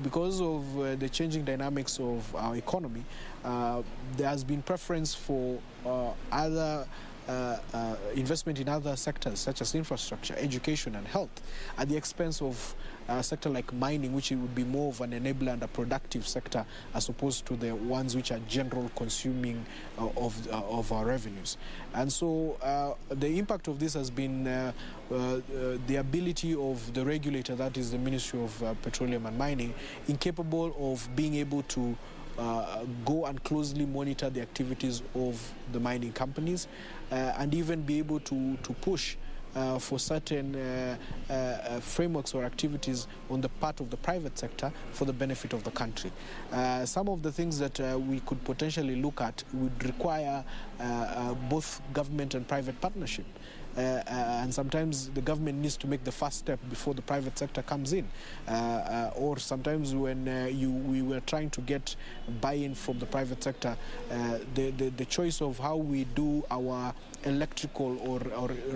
Because of the changing dynamics of our economy, there has been preference for other investment in other sectors such as infrastructure, education and health at the expense of a sector like mining, which would be more of an enabler and a productive sector as opposed to the ones which are general consuming of our revenues. And so the impact of this has been the ability of the regulator, that is the Ministry of Petroleum and Mining, incapable of being able to go and closely monitor the activities of the mining companies and even be able to push for certain frameworks or activities on the part of the private sector for the benefit of the country. Some of the things that we could potentially look at would require both government and private partnership. And sometimes the government needs to make the first step before the private sector comes in. Or sometimes when we were trying to get buy-in from the private sector, the choice of how we do our electrical or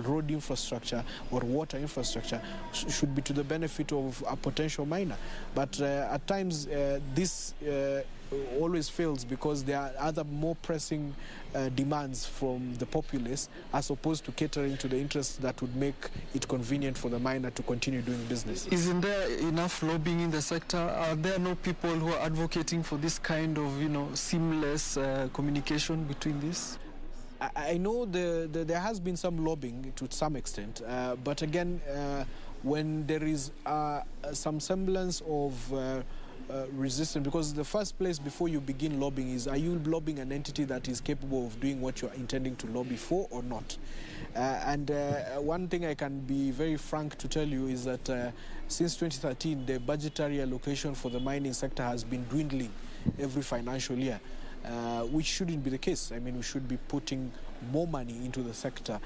road infrastructure or water infrastructure should be to the benefit of a potential miner. But at times this always fails because there are other more pressing demands from the populace as opposed to catering to the interests that would make it convenient for the miner to continue doing business. Isn't there enough lobbying in the sector? Are there no people who are advocating for this kind of, seamless communication between this? I know there has been some lobbying to some extent, but again, when there is some semblance of resistance, because the first place before you begin lobbying is, are you lobbying an entity that is capable of doing what you're intending to lobby for or not? And one thing I can be very frank to tell you is that since 2013, the budgetary allocation for the mining sector has been dwindling every financial year. Which shouldn't be the case. I mean, we should be putting more money into the sector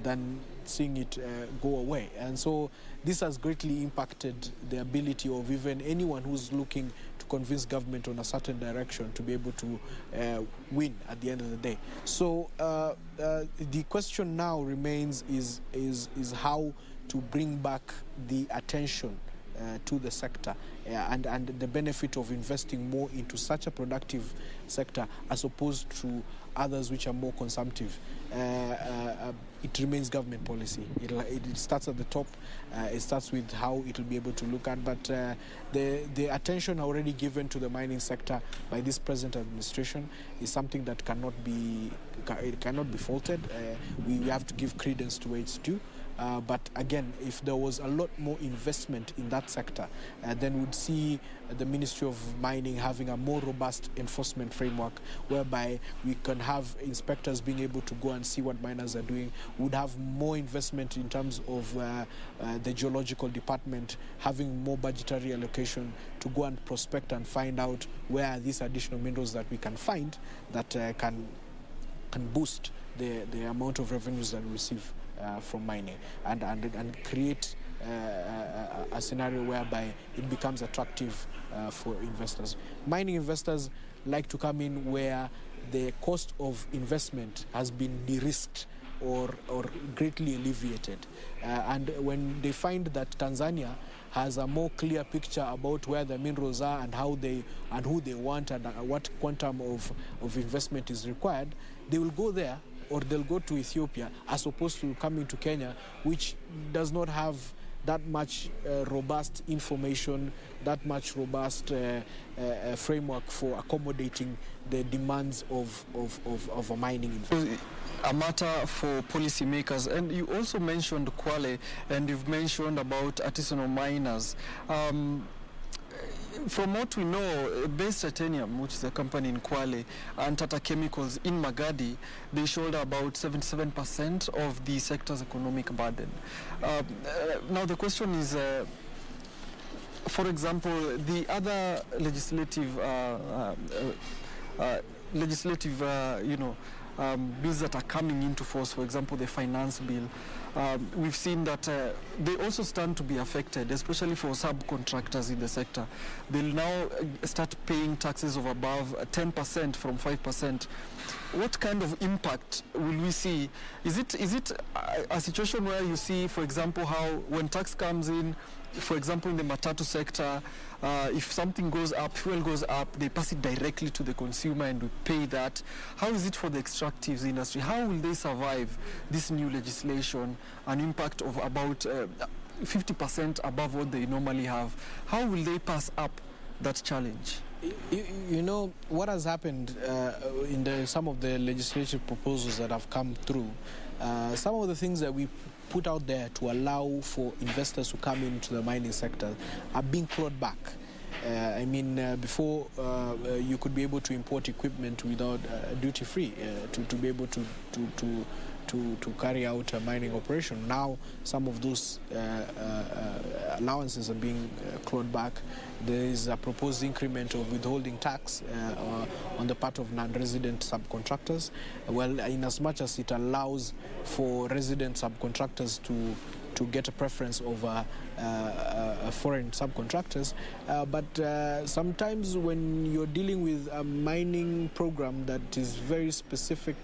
than seeing it go away. And so this has greatly impacted the ability of even anyone who's looking to convince government on a certain direction to be able to win at the end of the day. So the question now remains is how to bring back the attention to the sector and the benefit of investing more into such a productive sector as opposed to others which are more consumptive. It remains government policy. It starts at the top. It starts with how it will be able to look at. But the attention already given to the mining sector by this present administration is something that cannot be faulted. We have to give credence to where it's due. But again, if there was a lot more investment in that sector, then we'd see the Ministry of Mining having a more robust enforcement framework whereby we can have inspectors being able to go and see what miners are doing. We'd have more investment in terms of the geological department having more budgetary allocation to go and prospect and find out where are these additional minerals that we can find that can boost the amount of revenues that we receive from mining and create a scenario whereby it becomes attractive for investors. Mining investors like to come in where the cost of investment has been de-risked or greatly alleviated. And when they find that Tanzania has a more clear picture about where the minerals are and how and who they want and what quantum of investment is required, they will go there, or they'll go to Ethiopia as opposed to coming to Kenya, which does not have that much robust information, that much robust framework for accommodating the demands of a mining industry. A matter for policymakers. And you also mentioned Kwale, and you've mentioned about artisanal miners. From what we know, Base Titanium, which is a company in Kwale, and Tata Chemicals in Magadi, they shoulder about 77% of the sector's economic burden. Now the question is, for example, the other legislative bills that are coming into force, for example, the finance bill, we've seen that they also stand to be affected, especially for subcontractors in the sector. They'll now start paying taxes of above 10% from 5%. What kind of impact will we see? Is it a situation where you see, for example, how when tax comes in, for example, in the matatu sector, if something goes up, fuel goes up, they pass it directly to the consumer and we pay that. How is it for the extractives industry? How will they survive this new legislation, an impact of about 50% above what they normally have? How will they pass up that challenge? You know, what has happened in some of the legislative proposals that have come through, some of the things that we put out there to allow for investors to come into the mining sector are being clawed back. Before you could be able to import equipment without duty-free to be able to carry out a mining operation. Now some of those allowances are being clawed back. There is a proposed increment of withholding tax on the part of non-resident subcontractors. Well, in as much as it allows for resident subcontractors to get a preference over foreign subcontractors. But sometimes when you're dealing with a mining program that is very specific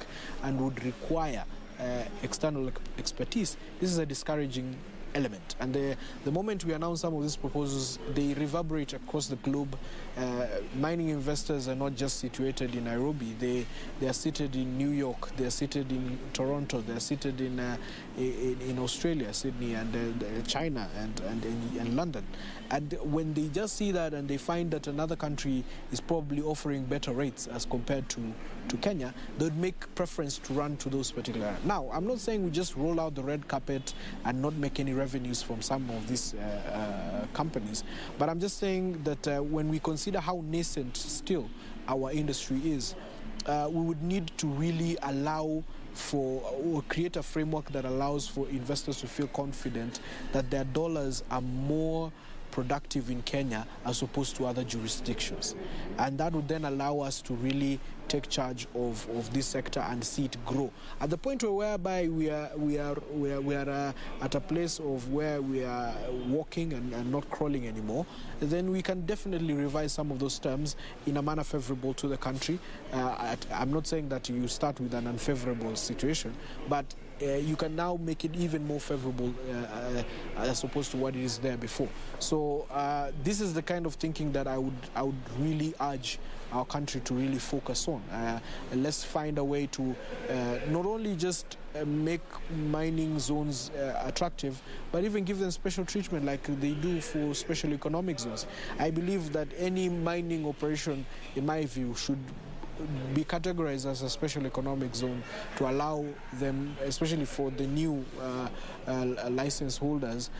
and would require external expertise, this is a discouraging element. And the moment we announce some of these proposals, they reverberate across the globe. Mining investors are not just situated in Nairobi. They are seated in New York, they are seated in Toronto, they are seated in Australia, Sydney, and China, and London. And when they just see that and they find that another country is probably offering better rates as compared to Kenya, they would make preference to run to those particular areas. Now, I'm not saying we just roll out the red carpet and not make any revenues from some of these companies, but I'm just saying that when we consider how nascent still our industry is, we would need to really allow for or create a framework that allows for investors to feel confident that their dollars are more productive in Kenya as opposed to other jurisdictions, and that would then allow us to really take charge of this sector and see it grow. At the point whereby we are at a place of where we are walking and not crawling anymore, then we can definitely revise some of those terms in a manner favorable to the country. I'm not saying that you start with an unfavorable situation, but you can now make it even more favorable as opposed to what it is there before. So this is the kind of thinking that I would really urge our country to really focus on. Let's find a way to not only just make mining zones attractive, but even give them special treatment like they do for special economic zones. I believe that any mining operation, in my view, should be categorized as a special economic zone to allow them, especially for the new license holders,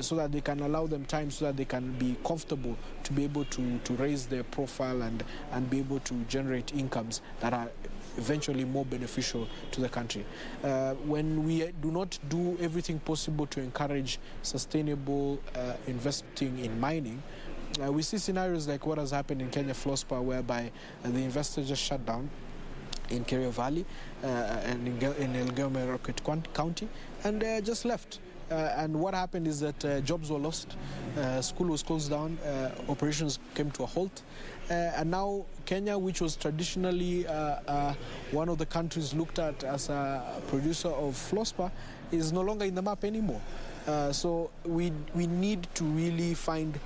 so that they can allow them time so that they can be comfortable to be able to raise their profile and be able to generate incomes that are eventually more beneficial to the country. When we do not do everything possible to encourage sustainable investing in mining, we see scenarios like what has happened in Kenya Flosspa, whereby the investor just shut down in Kerio Valley and in Elgeyo Marakwet County and just left. And what happened is that jobs were lost, school was closed down, operations came to a halt, and now Kenya, which was traditionally one of the countries looked at as a producer of Flosspa, is no longer in the map anymore. So we need to really find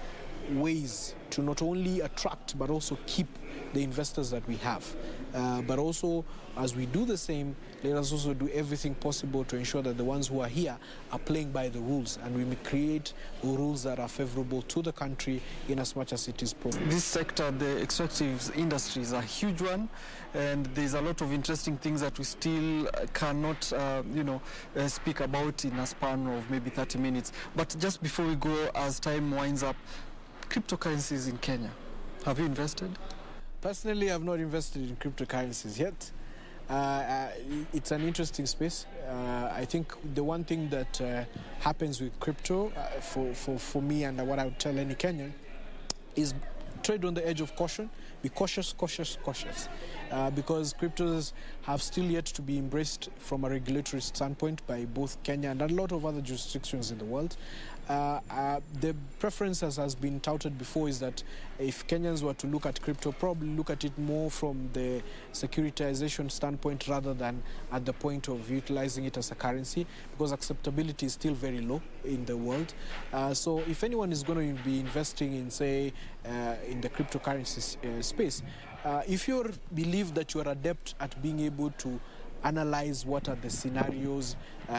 ways to not only attract but also keep the investors that we have. But also, as we do the same, let us also do everything possible to ensure that the ones who are here are playing by the rules, and we may create rules that are favorable to the country in as much as it is proper. This sector, the extractives industry, is a huge one, and there's a lot of interesting things that we still cannot, speak about in a span of maybe 30 minutes. But just before we go, as time winds up, cryptocurrencies in Kenya, have you invested? Personally, I've not invested in cryptocurrencies yet. It's an interesting space. I think the one thing that happens with crypto for me, and what I would tell any Kenyan, is trade on the edge of caution. Be cautious, cautious, cautious. Because cryptos have still yet to be embraced from a regulatory standpoint by both Kenya and a lot of other jurisdictions in the world. The preference, as has been touted before, is that if Kenyans were to look at crypto, probably look at it more from the securitization standpoint rather than at the point of utilizing it as a currency, because acceptability is still very low in the world. So if anyone is going to be investing in, say, in the cryptocurrency space, if you believe that you are adept at being able to analyze what are the scenarios,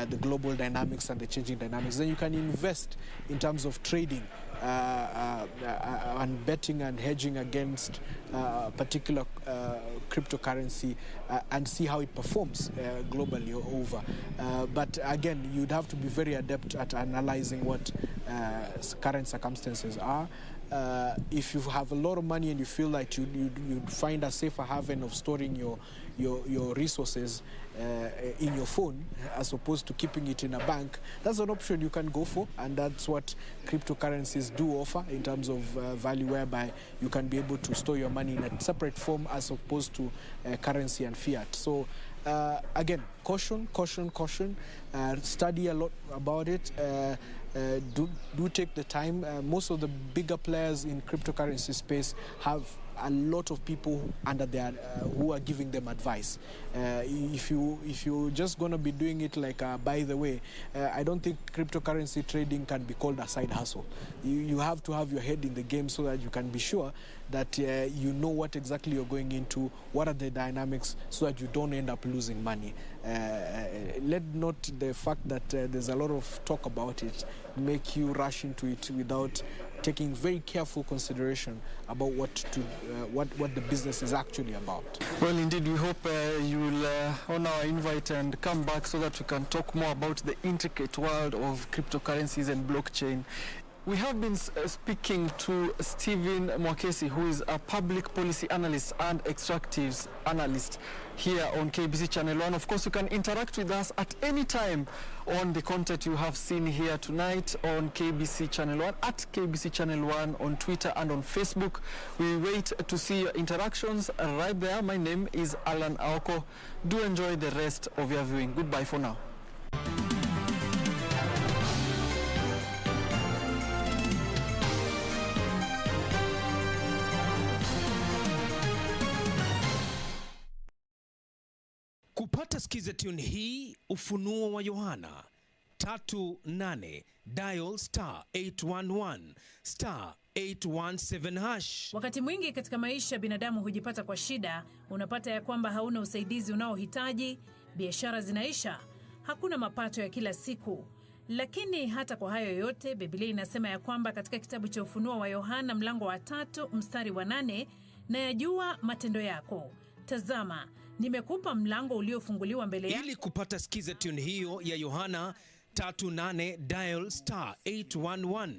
the global dynamics and the changing dynamics, then you can invest in terms of trading and betting and hedging against a particular cryptocurrency and see how it performs globally over. But again, you'd have to be very adept at analyzing what current circumstances are. If you have a lot of money and you feel like you'd find a safer haven of storing your resources in your phone as opposed to keeping it in a bank, that's an option you can go for, and that's what cryptocurrencies do offer in terms of value, whereby you can be able to store your money in a separate form as opposed to currency and fiat. So again, caution, caution, caution. Study a lot about it. Do take the time. Most of the bigger players in cryptocurrency space have a lot of people under their who are giving them advice. If you're just going to be doing it like by the way, I don't think cryptocurrency trading can be called a side hustle. You have to have your head in the game so that you can be sure that you know what exactly you're going into, what are the dynamics, so that you don't end up losing money. Let not the fact that there's a lot of talk about it make you rush into it without taking very careful consideration about what the business is actually about. Well, indeed, we hope you will honor our invite and come back so that we can talk more about the intricate world of cryptocurrencies and blockchain. We have been speaking to Stephen Mwakesi, who is a public policy analyst and extractives analyst here on KBC Channel 1. Of course, you can interact with us at any time on the content you have seen here tonight on KBC Channel 1, at KBC Channel 1 on Twitter and on Facebook. We wait to see your interactions right there. My name is Alan Aoko. Do enjoy the rest of your viewing. Goodbye for now. Kupata skiza tune hii, Ufunuo wa Yohana 38 dial *811 *817 hash. Wakati mwingi katika maisha binadamu hujipata kwa shida, unapata ya kwamba hauna usaidizi unaohitaji, biashara zinaisha, hakuna mapato ya kila siku. Lakini hata kwa hayo yote, Biblia inasema ya kwamba katika kitabu cha Ufunuo wa Yohana mlango wa 3 mstari wa 8, na yajua matendo yako. Tazama, nimekupa mlango uliofunguliwa mbele yako. Ili kupata skiza tune hiyo ya Yohana 38 dial *811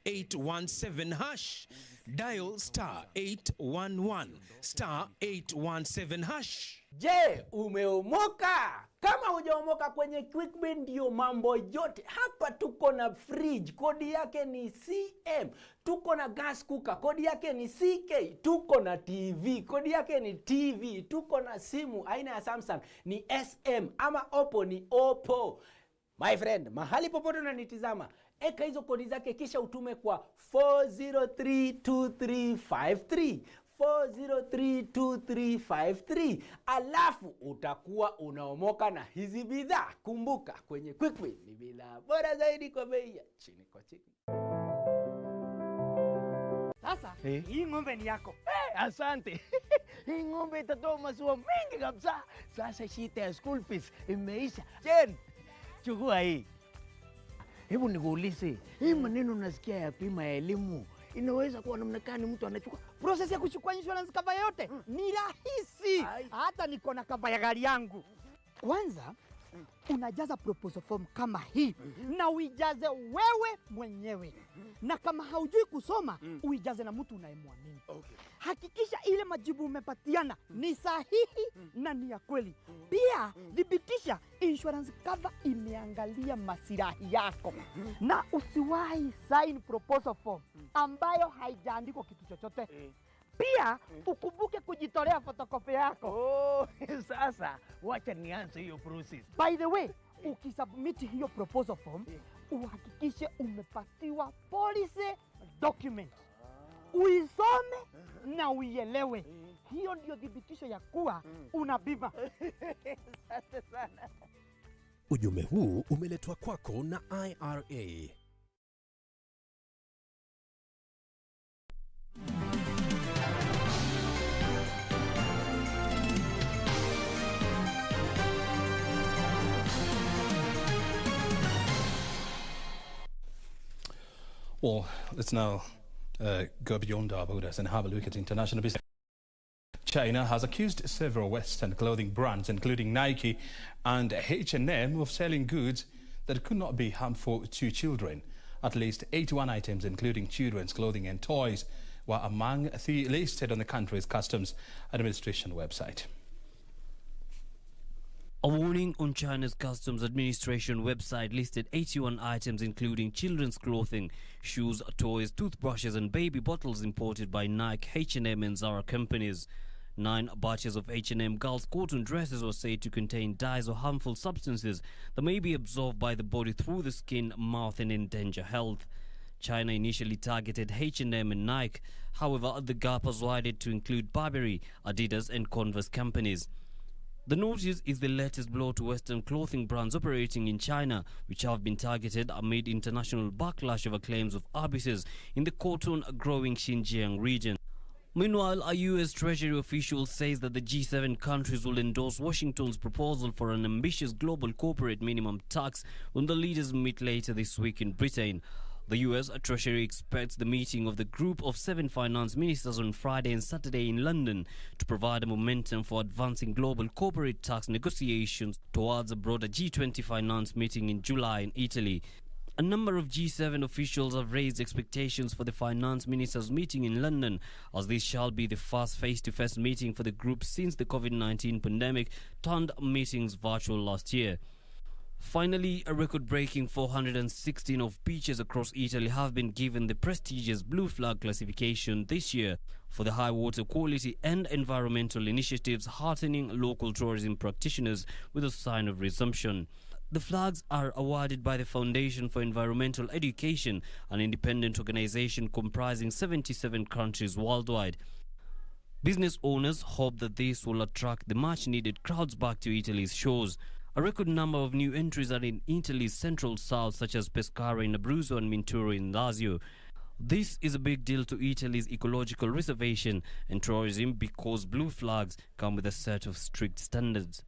*817 hash, dial *811 *817 hash. Je, umeomoka? Kama hujaomoka kwenye QuickBin ndio mambo yote. Hapa tuko na fridge, kodi yake ni CM. Tuko na gas cooker, kodi yake ni CK. Tuko na TV, kodi yake ni TV. Tuko na simu aina ya Samsung ni SM, ama Oppo ni Oppo. My friend, mahali popote unanitizama, eka hizo kodi zake kisha utume kwa 4032353. 4032353, alafu utakuwa unaomoka na hizi bidhaa. Kumbuka, kwenye QuickBin ni bidhaa bora zaidi kwa bei ya chini kwa chini. Sasa hii ng'ombe ni yako. Asante. Hii ng'ombe itatoa maziwa mengi kabisa. Sasa shida ya school fees imeisha. Jen, chukua hii. Hebu nikuulize, hii maneno nasikia ya bima ya elimu inaweza kuwa namna gani mtu anachukua? Process ya kuchukua insurance cover yote ni rahisi. Hata niko na cover ya gari yangu. Kwanza unajaza proposal form kama hii na uijaze wewe mwenyewe. Na kama haujui kusoma, uijaze na mtu unayemwamini. Hakikisha ile majibu umepatiana ni sahihi na ni ya kweli. Pia thibitisha insurance cover imeangalia maslahi yako. Na usiwahi sign proposal form ambayo haijaandikwa kitu chochote. Pia ukumbuke kujitolea photocopy yako. Sasa wacha nianze hiyo process. By the way, ukisubmit hiyo proposal form, uhakikishe umepatiwa policy document. Uisome na uielewe. Hiyo ndio thibitisho ya kuwa una bima. Asante sana. Ujumbe huu umeletwa kwako na IRA. Well, let's now go beyond our borders and have a look at international business. China has accused several Western clothing brands, including Nike and H&M, of selling goods that could not be harmful to children. At least 81 items, including children's clothing and toys, were among the listed on the country's Customs Administration website. A warning on China's Customs Administration website listed 81 items including children's clothing, shoes, toys, toothbrushes and baby bottles imported by Nike, H&M and Zara companies. 9 batches of H&M girls' cotton dresses were said to contain dyes or harmful substances that may be absorbed by the body through the skin, mouth and endanger health. China initially targeted H&M and Nike. However, the gap was widened to include Burberry, Adidas and Converse companies. The notice is the latest blow to Western clothing brands operating in China, which have been targeted amid international backlash over claims of abuses in the cotton-growing Xinjiang region. Meanwhile, a U.S. Treasury official says that the G7 countries will endorse Washington's proposal for an ambitious global corporate minimum tax when the leaders meet later this week in Britain. The U.S. Treasury expects the meeting of the group of 7 finance ministers on Friday and Saturday in London to provide a momentum for advancing global corporate tax negotiations towards a broader G20 finance meeting in July in Italy. A number of G7 officials have raised expectations for the finance ministers' meeting in London, as this shall be the first face-to-face meeting for the group since the COVID-19 pandemic turned meetings virtual last year. Finally, a record-breaking 416 of beaches across Italy have been given the prestigious Blue Flag classification this year for the high water quality and environmental initiatives heartening local tourism practitioners with a sign of resumption. The flags are awarded by the Foundation for Environmental Education, an independent organization comprising 77 countries worldwide. Business owners hope that this will attract the much-needed crowds back to Italy's shores. A record number of new entries are in Italy's central south, such as Pescara in Abruzzo and Minturo in Lazio. This is a big deal to Italy's ecological reservation and tourism because blue flags come with a set of strict standards.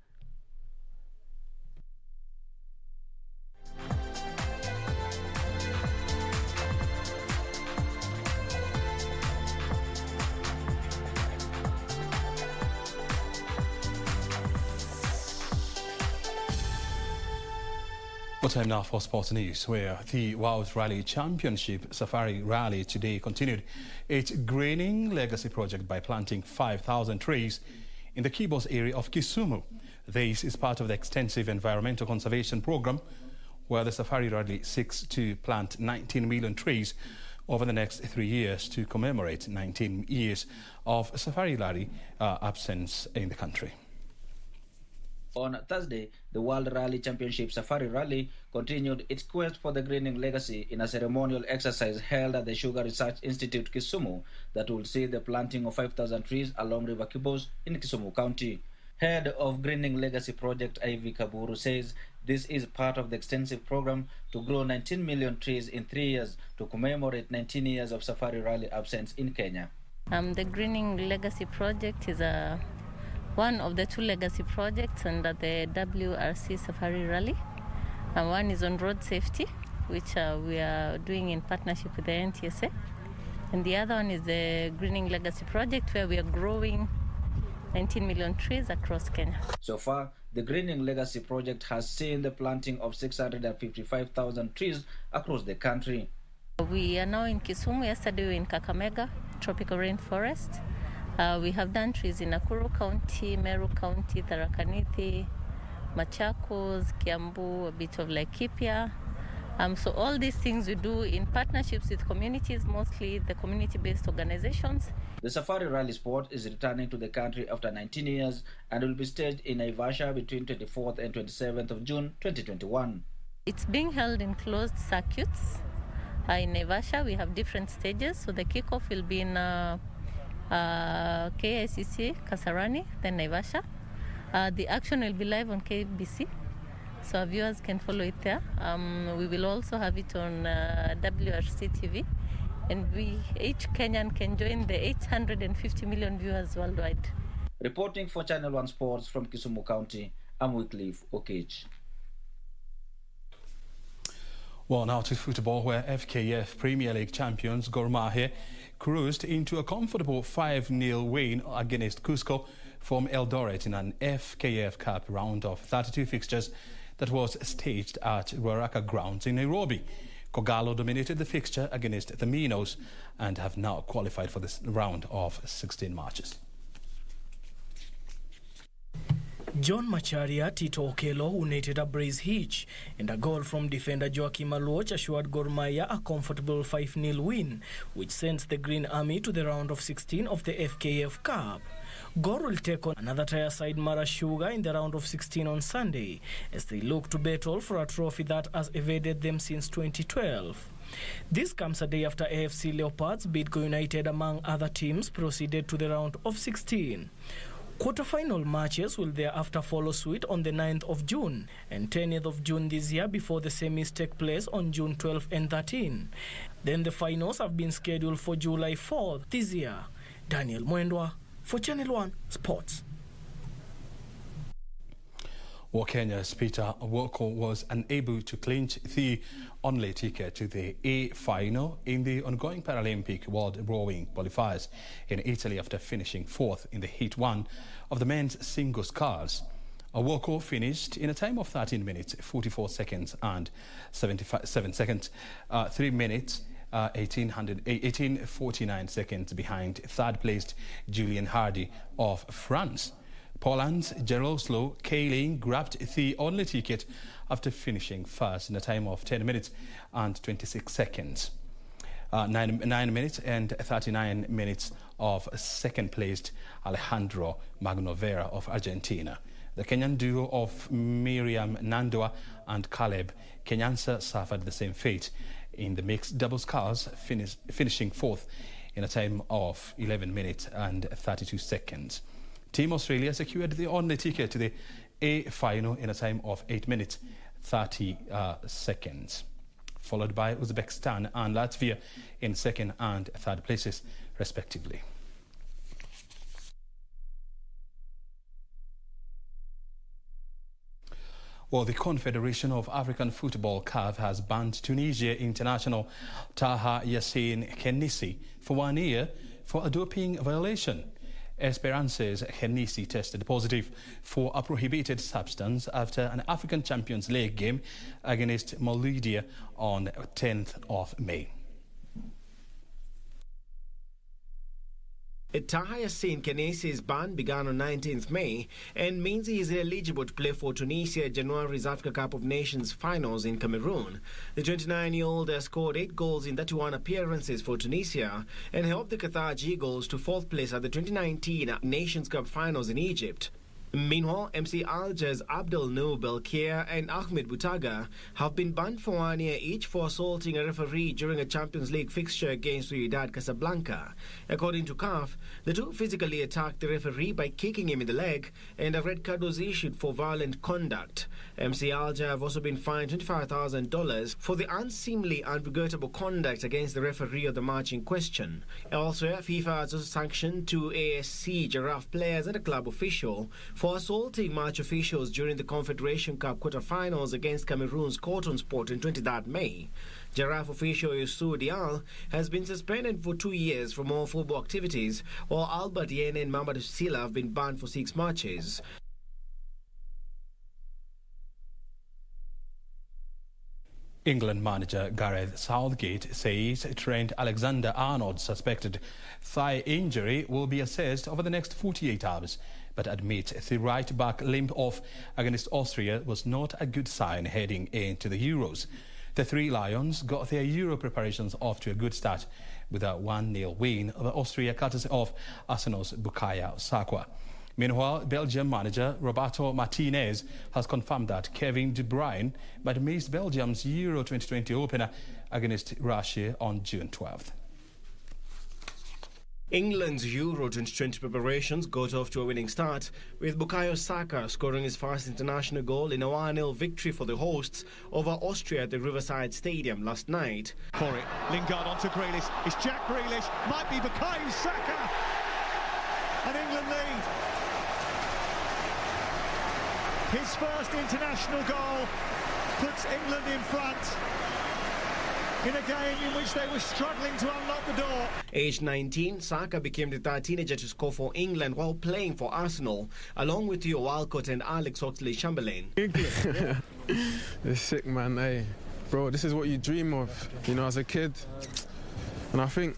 What time now for sports news, where the World Rally Championship Safari Rally today continued its greening legacy project by planting 5,000 trees in the Kibos area of Kisumu. This is part of the extensive environmental conservation program, where the Safari Rally seeks to plant 19 million trees over the next 3 years to commemorate 19 years of Safari Rally absence in the country. On Thursday, the World Rally Championship Safari Rally continued its quest for the greening legacy in a ceremonial exercise held at the Sugar Research Institute, Kisumu, that will see the planting of 5,000 trees along River Kibos in Kisumu County. Head of Greening Legacy Project, Ivy Kaburu, says this is part of the extensive program to grow 19 million trees in 3 years to commemorate 19 years of Safari Rally absence in Kenya. The Greening Legacy Project is one of the 2 legacy projects under the WRC Safari Rally. One is on road safety, which we are doing in partnership with the NTSA. And the other one is the Greening Legacy Project, where we are growing 19 million trees across Kenya. So far, the Greening Legacy Project has seen the planting of 655,000 trees across the country. We are now in Kisumu. Yesterday we were in Kakamega, tropical rainforest. We have done trees in Nakuru County, Meru County, Tharaka Nithi, Machakos, Kiambu, a bit of Laikipia. So all these things we do in partnerships with communities, mostly the community-based organizations. The Safari Rally sport is returning to the country after 19 years and will be staged in Naivasha between 24th and 27th of June 2021. It's being held in closed circuits. In Naivasha, we have different stages. So the kickoff will be in KICC, Kasarani, then Naivasha. The action will be live on KBC, so our viewers can follow it there. We will also have it on WRC TV, and each Kenyan can join the 850 million viewers worldwide. Reporting for Channel 1 Sports from Kisumu County, I'm Wycliffe Okech. Well, now to football, where FKF Premier League champions Gor Mahia cruised into a comfortable 5-0 win against Cusco from Eldoret in an FKF Cup round of 32 fixtures that was staged at Ruaraka Grounds in Nairobi. Kogalo dominated the fixture against the Minos and have now qualified for this round of 16 matches. John Macharia, Tito Okello, who netted a brace hitch, and a goal from defender Joaquim Aluoch assured Gor Mahia a comfortable 5-0 win, which sends the Green Army to the round of 16 of the FKF Cup. Gor will take on another tier side Mara Sugar in the round of 16 on Sunday as they look to battle for a trophy that has evaded them since 2012. This comes a day after AFC Leopards, Bidco United among other teams proceeded to the round of 16. Quarter-final matches will thereafter follow suit on the 9th of June and 10th of June this year before the semis take place on June 12 and 13. Then the finals have been scheduled for July 4th this year. Daniel Mwendwa for Channel 1 Sports. Well, Kenya's Peter Woko was unable to clinch the only ticket to the A final in the ongoing Paralympic World Rowing qualifiers in Italy after finishing fourth in the Heat 1 of the men's singles sculls. Woko finished in a time of 13 minutes, 44 seconds and 77 seconds, 3 minutes, 1849 seconds behind third-placed Julian Hardy of France. Poland's Jarosław Kaling grabbed the only ticket after finishing first in a time of 10 minutes and 26 seconds. 9 minutes and 39 minutes of second-placed Alejandro Magnovera of Argentina. The Kenyan duo of Miriam Nandoa and Caleb Kenyansa suffered the same fate in the mixed double sculls, finishing fourth in a time of 11 minutes and 32 seconds. Team Australia secured the only ticket to the A final in a time of 8 minutes 30 seconds, followed by Uzbekistan and Latvia in second and third places respectively. Well, the Confederation of African Football (CAF) has banned Tunisia international Taha Yassin Khennissi for 1 year for a doping violation. Esperance's Khennissi tested positive for a prohibited substance after an African Champions League game against Moldova on 10th of May. Taha Yassin Khennissi's ban began on 19th May and means he is eligible to play for Tunisia at January's Africa Cup of Nations finals in Cameroon. The 29-year-old has scored 8 goals in 31 appearances for Tunisia and helped the Carthage Eagles to 4th place at the 2019 Nations Cup finals in Egypt. Meanwhile, MC Alger's Abdel Nour Belkir and Ahmed Boutaga have been banned for 1 year each for assaulting a referee during a Champions League fixture against Wydad Casablanca. According to CAF, the two physically attacked the referee by kicking him in the leg, and a red card was issued for violent conduct. MC Alger have also been fined $25,000 for the unseemly and regrettable conduct against the referee of the match in question. Elsewhere, FIFA has also sanctioned 2 ASC Giraffe players and a club official for assaulting match officials during the Confederation Cup quarter-finals against Cameroon's Cotton Sport in 23rd May. Giraffe official Youssou Dial has been suspended for 2 years from all football activities, while Albert Yene and Mamadou Silla have been banned for 6 matches. England manager Gareth Southgate says Trent Alexander-Arnold's suspected thigh injury will be assessed over the next 48 hours, but admits the right-back limp off against Austria was not a good sign heading into the Euros. The Three Lions got their Euro preparations off to a good start with a 1-0 win over Austria courtesy of Arsenal's Bukayo Saka. Meanwhile, Belgium manager Roberto Martinez has confirmed that Kevin De Bruyne might miss Belgium's Euro 2020 opener against Russia on June 12th. England's Euro 2020 preparations got off to a winning start, with Bukayo Saka scoring his first international goal in a 1-0 victory for the hosts over Austria at the Riverside Stadium last night. For it, Lingard onto Grealish. It's Jack Grealish, might be Bukayo Saka, and England lead. His first international goal puts England in front in a game in which they were struggling to unlock the door. Aged 19, Saka became the third teenager to score for England while playing for Arsenal, along with Theo Walcott and Alex Oxlade-Chamberlain. It's sick, man. Hey, bro, this is what you dream of, you know, as a kid. And I think,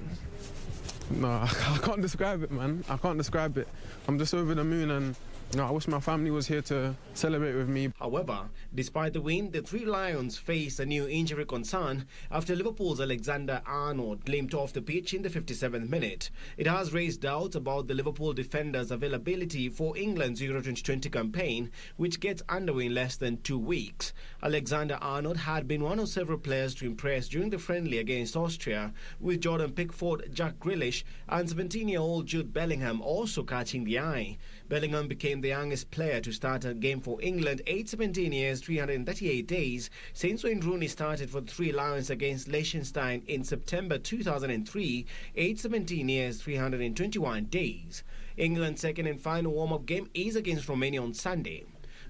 no, I can't describe it, man. I can't describe it. I'm just over the moon, and I wish my family was here to celebrate with me. However, despite the win, the Three Lions face a new injury concern after Liverpool's Alexander-Arnold limped off the pitch in the 57th minute. It has raised doubts about the Liverpool defender's availability for England's Euro 2020 campaign, which gets underway in less than 2 weeks. Alexander-Arnold had been one of several players to impress during the friendly against Austria, with Jordan Pickford, Jack Grealish and 17-year-old Jude Bellingham also catching the eye. Bellingham became the youngest player to start a game for England, aged 17 years, 338 days, since Wayne Rooney started for the Three Lions against Liechtenstein in September 2003, aged 17 years, 321 days. England's second and final warm-up game is against Romania on Sunday.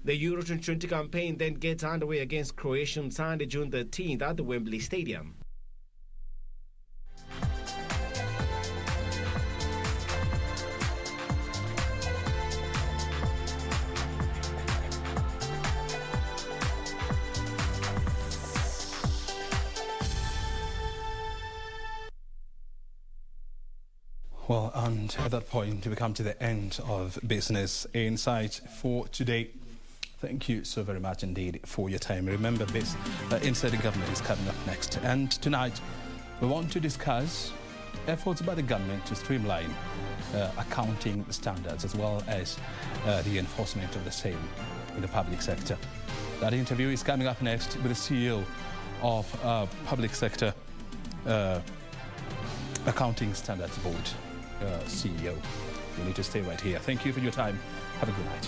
The Euro 2020 campaign then gets underway against Croatia on Sunday, June 13th at the Wembley Stadium. Well, and at that point, we come to the end of Business Insight for today. Thank you so very much indeed for your time. Remember, Inside the Government is coming up next. And tonight, we want to discuss efforts by the government to streamline accounting standards as well as the enforcement of the same in the public sector. That interview is coming up next with the CEO of Public Sector Accounting Standards Board. CEO. You need to stay right here. Thank you for your time. Have a good night.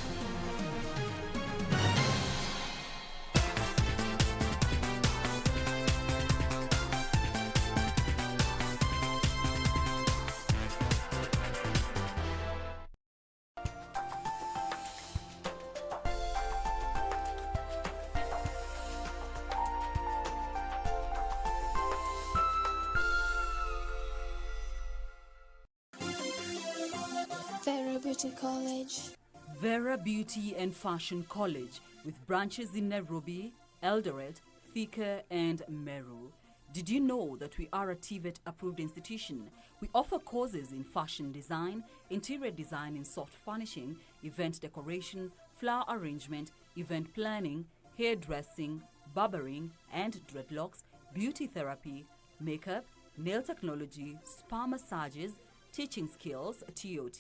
Vera Beauty College. Vera Beauty and Fashion College, with branches in Nairobi, Eldoret, Thika and Meru. Did you know that we are a TVET approved institution? We offer courses in fashion design, interior design and soft furnishing, event decoration, flower arrangement, event planning, hairdressing, barbering and dreadlocks, beauty therapy, makeup, nail technology, spa massages, teaching skills, TOT,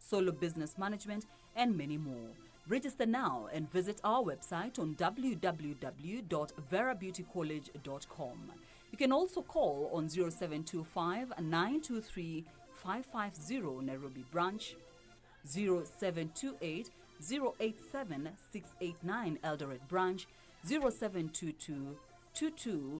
solo business management, and many more. Register now and visit our website on www.verabeautycollege.com. You can also call on 0725 923 550 Nairobi branch, 0728 087 689 Eldoret branch, 0722 22